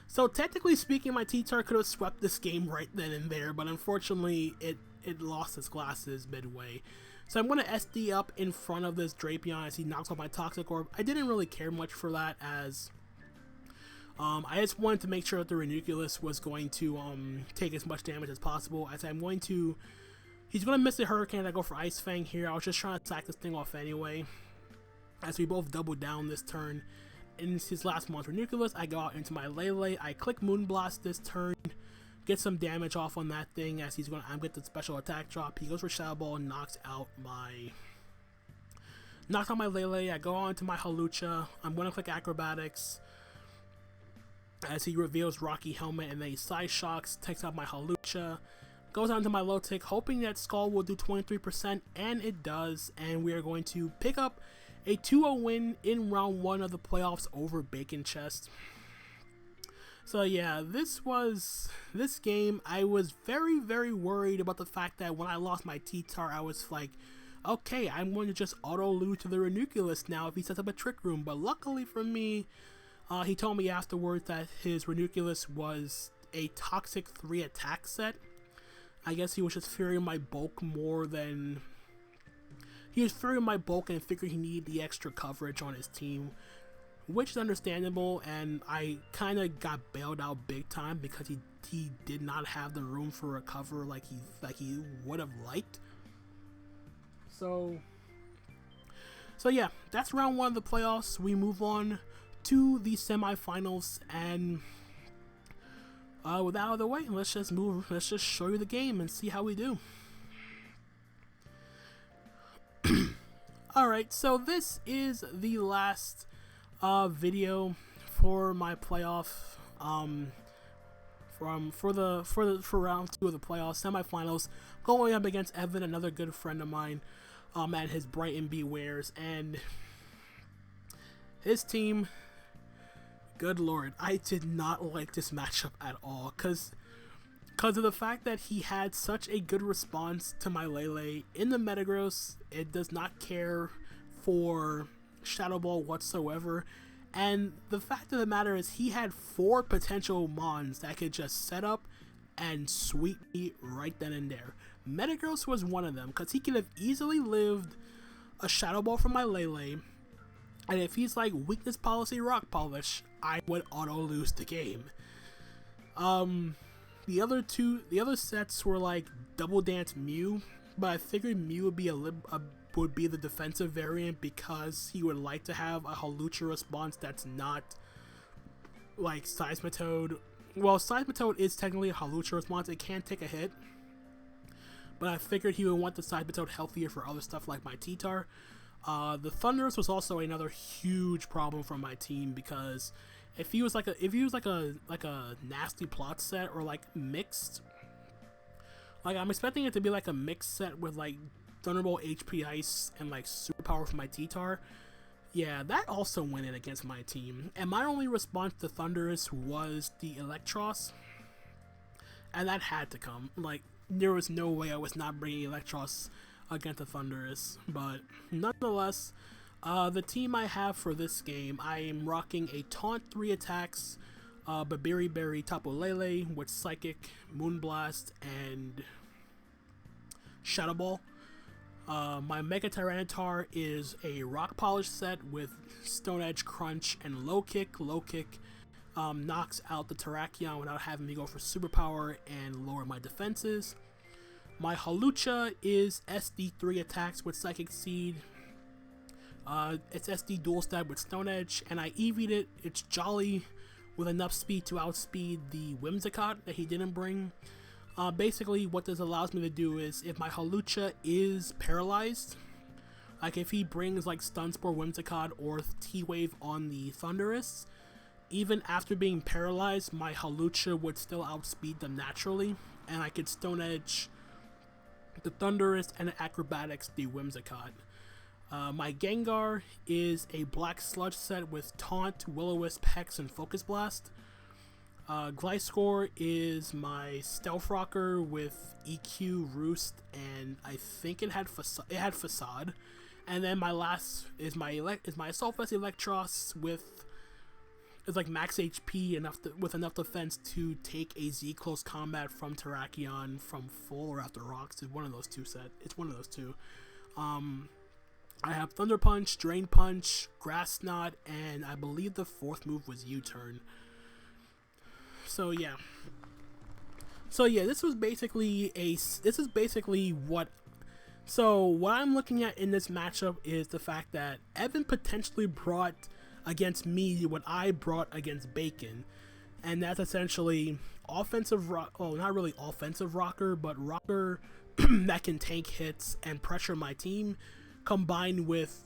So technically speaking, my T-Tar could have swept this game right then and there, but unfortunately it lost its glasses midway. So I'm going to SD up in front of this Drapion as he knocks off my Toxic Orb. I didn't really care much for that, as I just wanted to make sure that the Ranunculus was going to take as much damage as possible. As I'm going to... He's going to miss the Hurricane. I go for Ice Fang here. I was just trying to attack this thing off anyway, as we both double down this turn. In his last monster Ranunculus, I go out into my Lele. I click Moonblast this turn, get some damage off on that thing, as he's going to get the special attack drop. He goes for Shadow Ball and knocks out my Lele. I go on to my Hawlucha. I'm going to click Acrobatics as he reveals Rocky Helmet, and then he Side Shocks, takes out my Hawlucha. Goes on to my low tick, hoping that Skull will do 23%, and it does, and we are going to pick up a 2-0 win in round 1 of the playoffs over Bacon Chest. So yeah, this game, I was very, very worried about the fact that when I lost my T-Tar, I was like, okay, I'm going to just auto-lose to the Ranunculus now if he sets up a Trick Room. But luckily for me, he told me afterwards that his Ranunculus was a Toxic 3 attack set. I guess he was just fearing my bulk more than... He was fearing my bulk and figured he needed the extra coverage on his team, which is understandable, and I kind of got bailed out big time because he did not have the room for recover like he would have liked. So yeah, that's round 1 of the playoffs. We move on to the semifinals, and with that out of the way, let's just show you the game and see how we do. Alright, so this is the last video for my playoff for round 2 of the playoffs semifinals, going up against Evan, another good friend of mine, and his Brighton Bewares, and his team. Good lord, I did not like this matchup at all, because of the fact that he had such a good response to my Lele in the Metagross. It does not care for Shadow Ball whatsoever, and the fact of the matter is he had 4 potential Mons that could just set up and sweep me right then and there. Metagross was one of them, because he could have easily lived a Shadow Ball from my Lele, and if he's like weakness policy Rock Polish, I would auto lose the game. The other sets were like Double Dance Mew, but I figured Mew would be the defensive variant because he would like to have a Hawlucha response that's not like Seismitoad. Well, Seismitoad is technically a Hawlucha response; it can take a hit, but I figured he would want the Seismitoad healthier for other stuff like my T-Tar. The Thundurus was also another huge problem for my team because if he was like a nasty plot set or like mixed, like I'm expecting it to be like a mixed set with like Thunderbolt, HP Ice, and like Superpower for my T-Tar. Yeah, that also went in against my team, and my only response to Thundurus was the Electros, and that had to come. Like there was no way I was not bringing Electros against the Thundurus, but nonetheless, the team I have for this game, I am rocking a Taunt 3 attacks, Babiri Berry Tapu Lele with Psychic, Moonblast, and Shadow Ball. My Mega Tyranitar is a Rock Polish set with Stone Edge, Crunch, and Low Kick. Low Kick knocks out the Terrakion without having me go for Superpower and lower my defenses. My Hawlucha is SD3 attacks with Psychic Seed. It's SD dual stab with Stone Edge, and I EV'd it. It's Jolly with enough speed to outspeed the Whimsicott that he didn't bring. Basically, what this allows me to do is, if my Hawlucha is paralyzed, like if he brings like Stun Spore, Whimsicott, or T-Wave on the Thundurus, even after being paralyzed, my Hawlucha would still outspeed them naturally, and I could Stone Edge the Thundurus and Acrobatics the Whimsicott. My Gengar is a Black Sludge set with Taunt, Will-O-Wisp, Hex, and Focus Blast. Gliscor is my Stealth Rocker with EQ, Roost, and I think it had Facade. And then my last is my Assault Vest Electros with like max HP with enough defense to take a Z close combat from Terrakion from full or after rocks. It's one of those two. I have Thunder Punch, Drain Punch, Grass Knot, and I believe the 4th move was U-Turn. So yeah, this is basically what I'm looking at in this matchup is the fact that Evan potentially brought against me what I brought against Bacon, and that's essentially offensive not really offensive rocker, but rocker that can tank hits and pressure my team, combined with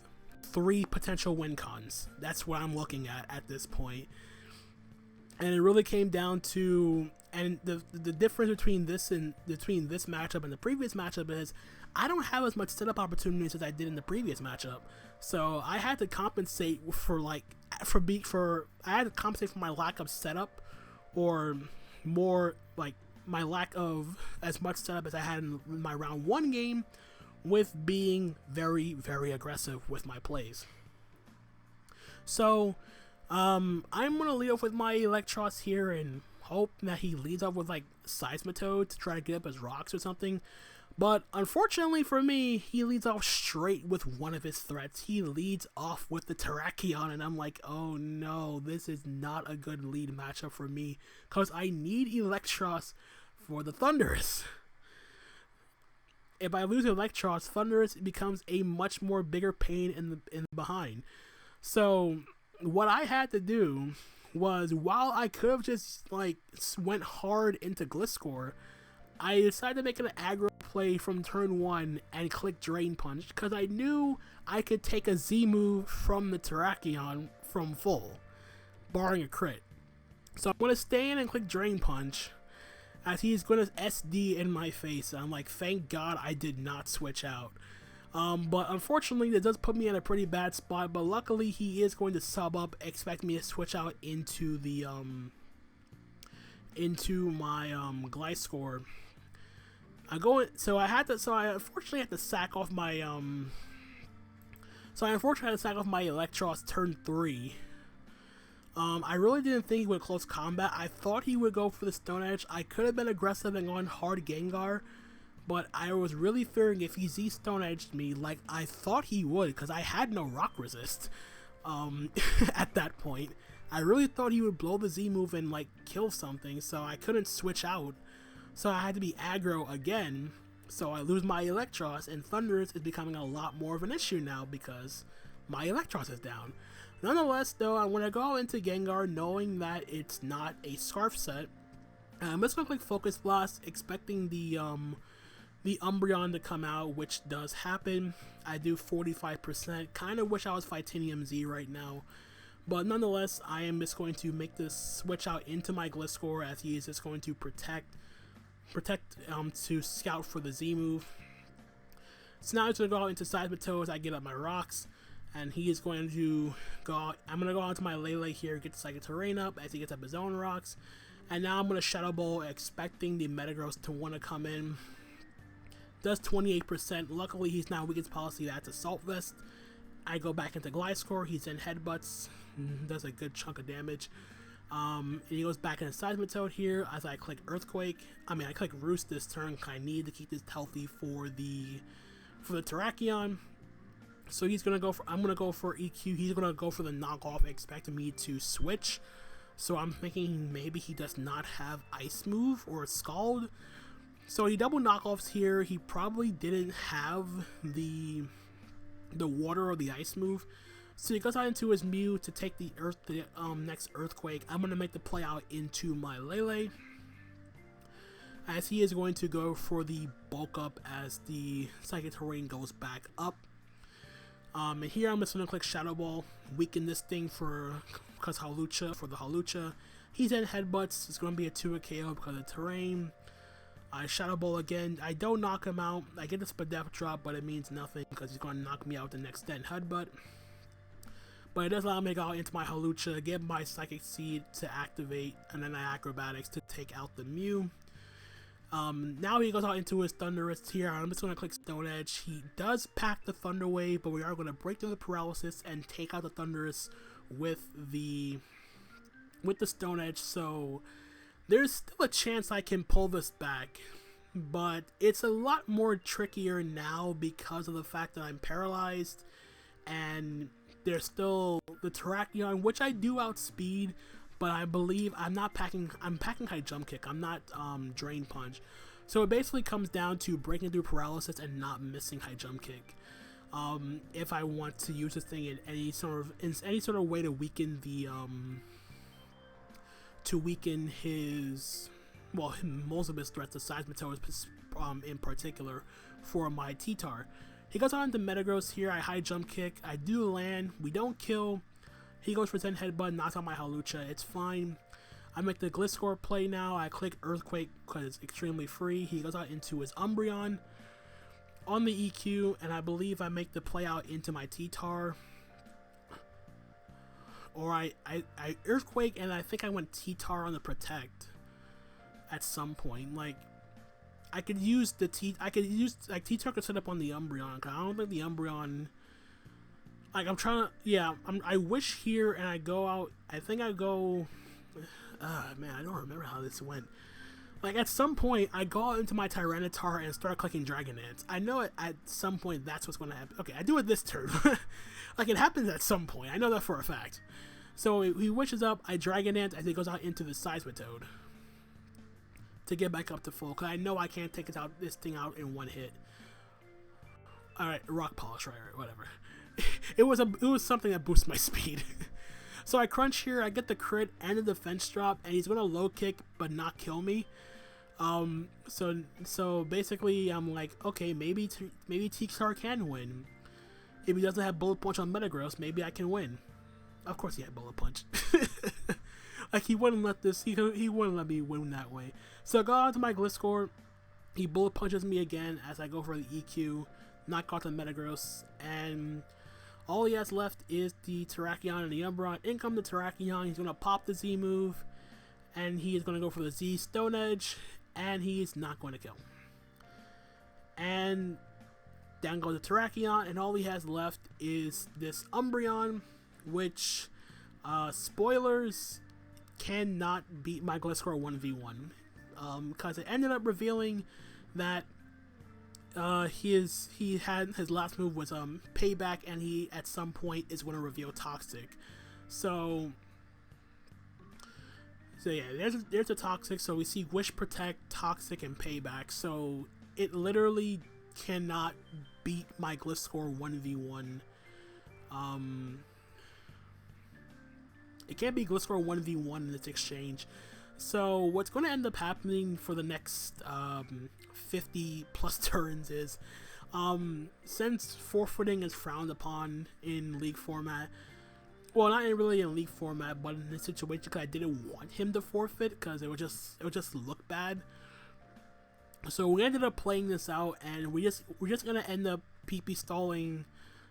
3 potential win cons. That's what I'm looking at this point. And it really came down to, and the difference between this matchup and the previous matchup is I don't have as much setup opportunities as I did in the previous matchup. So I had to compensate for my lack of setup, or more like my lack of as much setup as I had in my round 1 game, with being very, very aggressive with my plays. So I'm gonna lead off with my Electros here and hope that he leads off with like Seismitoad to try to get up his rocks or something. But unfortunately for me, he leads off straight with one of his threats. He leads off with the Terrakion, and I'm like, oh no, this is not a good lead matchup for me, because I need Electros for the Thundurus. If I lose Electros, Thundurus becomes a much more bigger pain in the behind. So what I had to do was, while I could have just like went hard into Gliscor, I decided to make an aggro play from turn 1 and click Drain Punch, because I knew I could take a Z move from the Terrakion from full, barring a crit. So I'm going to stay in and click Drain Punch, as he's going to SD in my face. I'm like, thank God I did not switch out. But unfortunately, that does put me in a pretty bad spot, but luckily he is going to sub up, expect me to switch out into the, into my, Gliscor. I unfortunately had to sack off my, Electros turn 3. I really didn't think he would close combat. I thought he would go for the Stone Edge. I could have been aggressive and gone hard Gengar, but I was really fearing if he Z Stone Edged me like I thought he would, because I had no Rock Resist, at that point. I really thought he would blow the Z move and like kill something, so I couldn't switch out. So I had to be aggro again, so I lose my Electros, and Thundurus is becoming a lot more of an issue now because my Electros is down. Nonetheless, though, I want to go into Gengar knowing that it's not a Scarf set. I'm just going to click Focus Blast, expecting the Umbreon to come out, which does happen. I do 45%. Kind of wish I was Titanium Z right now. But nonetheless, I am just going to make this switch out into my Gliscor, as he is just going to protect to scout for the Z move. So now I'm going to go out into Seismitoad as I get up my rocks, and he is going to go out. I'm going to go out to my Lele here, get the Psychic Terrain up as he gets up his own rocks, and now I'm going to Shadow Ball, expecting the Metagross to want to come in. Does 28%. Luckily he's not weakest policy, that's Assault Vest. I go back into Gliscor, he's in Headbutts, does a good chunk of damage. And he goes back into Seismitoad here as I click Earthquake. I click Roost this turn, because I need to keep this healthy for the Terrakion. So he's gonna go for, I'm gonna go for EQ. He's gonna go for the knockoff, expecting me to switch. So I'm thinking maybe he does not have Ice move or Scald. So he double knockoffs here. He probably didn't have the water or the Ice move. So he goes out into his Mew to take the next Earthquake. I'm going to make the play out into my Lele, as he is going to go for the bulk up as the Psychic Terrain goes back up. And here I'm just going to click Shadow Ball, weaken this thing for the Hawlucha. He's in Headbutts. It's going to be a 2 KO because of Terrain. I Shadow Ball again. I don't knock him out. I get the Spadef drop, but it means nothing because he's going to knock me out the next then Headbutt. But it does allow me to go out into my Hawlucha, get my Psychic Seed to activate, and then I Acrobatics to take out the Mew. Now he goes out into his Thundurus here. I'm just going to click Stone Edge. He does pack the Thunder Wave, but we are going to break through the Paralysis and take out the Thundurus with the Stone Edge. So there's still a chance I can pull this back, but it's a lot more trickier now because of the fact that I'm paralyzed, and there's still the Terrakion, which I do outspeed, but I believe I'm packing High Jump Kick. I'm not Drain Punch. So it basically comes down to breaking through Paralysis and not missing High Jump Kick. If I want to use this thing in any sort of way to weaken most of his threats, the Seismitoad in particular, for my T-Tar. He goes on to Metagross here. I High Jump Kick. I do land. We don't kill. He goes for Zen Headbutt, knocks out my Hawlucha. It's fine. I make the Gliscor play now. I click Earthquake because it's extremely free. He goes out into his Umbreon on the EQ, and I believe I make the play out into my T-Tar. Or I Earthquake, and I think I went T-Tar on the Protect at some point. Like, I could use T-Tar could set up on the Umbreon, because I don't think the Umbreon, like, I wish here, and I go out, I think I go, man, I don't remember how this went. Like, at some point, I go out into my Tyranitar and start clicking Dragon Dance. I know at some point that's what's going to happen. Okay, I do it this turn. Like, it happens at some point. I know that for a fact. So he wishes up, I Dragon Dance as he goes out into the Seismitoad to get back up to full. Because I know I can't take this thing out in one hit. Alright, Rock Polish, right, whatever. It was something that boosts my speed. So I crunch here, I get the crit and the defense drop, and he's going to low kick but not kill me. So basically I'm like, okay, maybe T-Star can win. If he doesn't have Bullet Punch on Metagross, maybe I can win. Of course he had Bullet Punch. Like, he wouldn't let me win that way. So I go out to my Gliscor, he Bullet Punches me again as I go for the EQ, knock out the Metagross, and all he has left is the Terrakion and the Umbreon. In comes the Terrakion, he's going to pop the Z move, and he is going to go for the Z Stone Edge, and he's not going to kill. And down goes the Terrakion, and all he has left is this Umbreon, which, spoilers, cannot beat my Gliscor 1v1. Because it ended up revealing that he had his last move was Payback, and he at some point is going to reveal Toxic. So yeah, there's a Toxic. So we see Wish, Protect, Toxic, and Payback. So it literally cannot beat my Gliscor 1v1. It can't be Gliscor 1v1 in this exchange. So what's going to end up happening for the next 50 plus turns is, since forfeiting is frowned upon in League format, well, not really in League format, but in this situation, because I didn't want him to forfeit, because it would just look bad. So we ended up playing this out, and we're just gonna end up PP stalling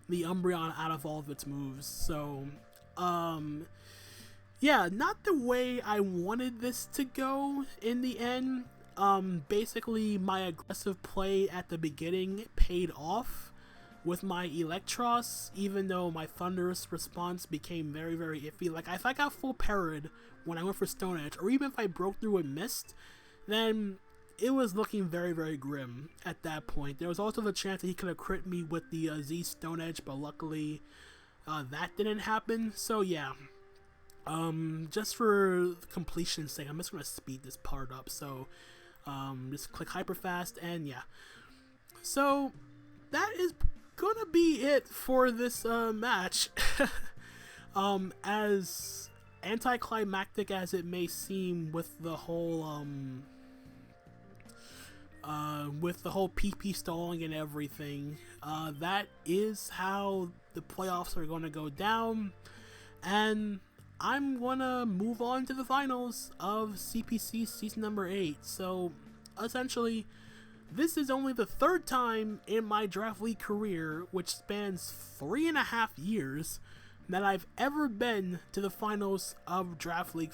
the Umbreon out of all of its moves. So, yeah, not the way I wanted this to go in the end. Basically, my aggressive play at the beginning paid off with my Electros, even though my Thunderous response became very, very iffy. Like, if I got full parried when I went for Stone Edge, or even if I broke through and missed, then it was looking very, very grim at that point. There was also the chance that he could have crit me with the Z Stone Edge, but luckily that didn't happen. So yeah, just for completion's sake, I'm just going to speed this part up. So just click hyper fast, and yeah. So that is going to be it for this match. As anticlimactic as it may seem with the whole PP stalling and everything, that is how the playoffs are going to go down, and I'm gonna move on to the finals of CPC season number 8. So essentially, this is only the third time in my Draft League career, which spans 3.5 years, that I've ever been to the finals of a Draft League.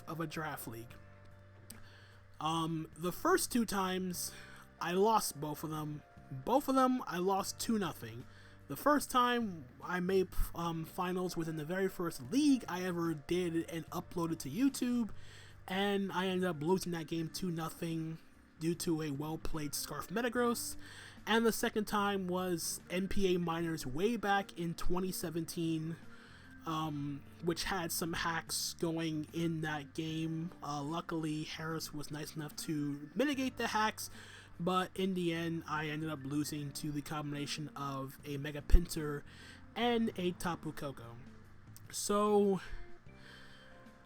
The first 2 times, I lost both of them. I lost 2-0. The first time I made finals within the very first league I ever did and uploaded to YouTube, and I ended up losing that game 2-0 due to a well-played Scarf Metagross. And the second time was NPA Minors way back in 2017, which had some hacks going in that game. Luckily, Harris was nice enough to mitigate the hacks, but in the end, I ended up losing to the combination of a Mega Pinsir and a Tapu Koko. So,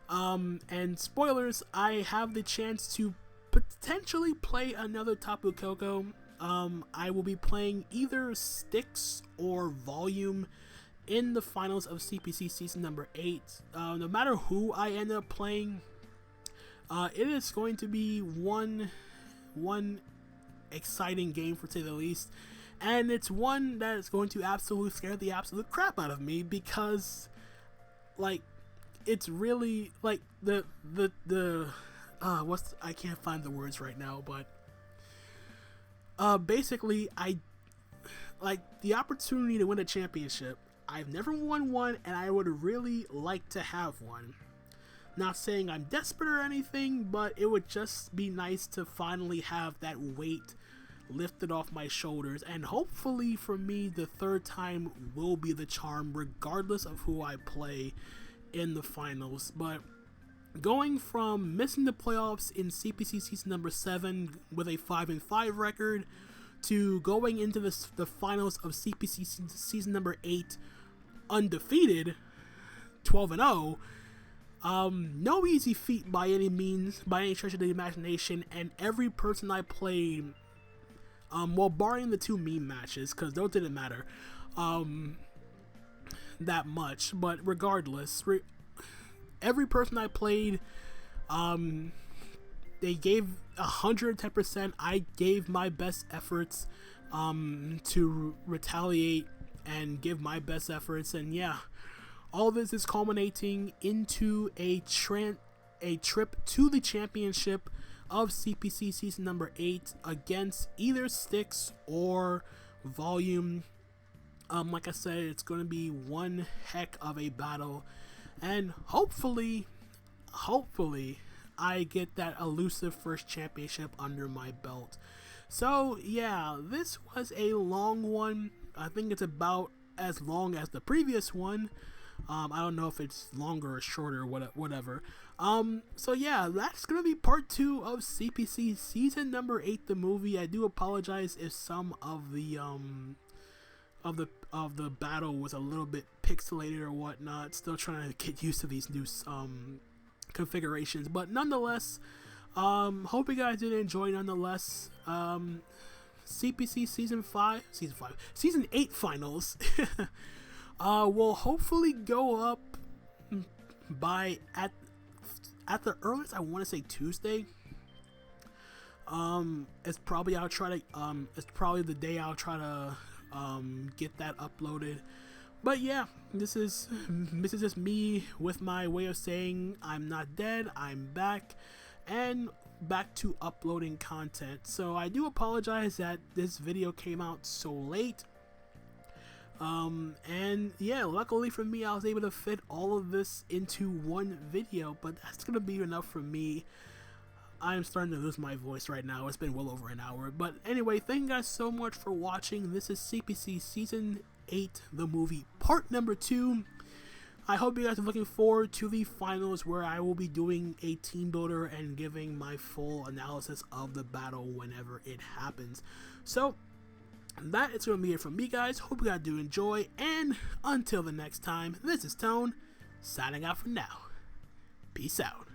and spoilers, I have the chance to potentially play another Tapu Koko. I will be playing either Styx or Volume in the finals of CPC season number 8. No matter who I end up playing, it is going to be one exciting game, for say the least, and it's one that is going to absolutely scare the absolute crap out of me, because like it's really like the I can't find the words right now, but basically I like the opportunity to win a championship. I've never won one, and I would really like to have one. Not saying I'm desperate or anything, but it would just be nice to finally have that weight lifted off my shoulders, and hopefully for me the third time will be the charm regardless of who I play in the finals. But going from missing the playoffs in CPC season number 7 with a 5-5 record to going into the finals of CPC season number 8 undefeated, 12-0, no easy feat by any means, by any stretch of the imagination. And every person I played, well, barring the 2 meme matches, because those didn't matter that much, but regardless, every person I played, they gave 110%. I gave my best efforts to retaliate and give my best efforts, and yeah, all this is culminating into a trip to the championship of CPC season number 8 against either Styx or Volume. Like I said, it's going to be one heck of a battle, and hopefully I get that elusive first championship under my belt. So yeah, this was a long one. I think it's about as long as the previous one. I don't know if it's longer or shorter, whatever. So yeah, that's gonna be part 2 of CPC season number 8, the movie. I do apologize if some of the battle was a little bit pixelated or whatnot. Still trying to get used to these new configurations, but nonetheless, hope you guys did enjoy. Nonetheless, CPC season 8 finals will hopefully go up by at the earliest, I want to say Tuesday. It's probably it's probably the day I'll try to get that uploaded. But yeah, this is just me with my way of saying I'm not dead, I'm back, and back to uploading content. So I do apologize that this video came out so late. And yeah, luckily for me, I was able to fit all of this into one video, but that's gonna be enough for me. I'm starting to lose my voice right now. It's been well over an hour. But anyway, thank you guys so much for watching. This is CPC Season 8, the movie, part number 2. I hope you guys are looking forward to the finals, where I will be doing a team builder and giving my full analysis of the battle whenever it happens. So that is going to be it from me, guys. Hope you guys do enjoy, and until the next time, this is Tone, signing out for now. Peace out.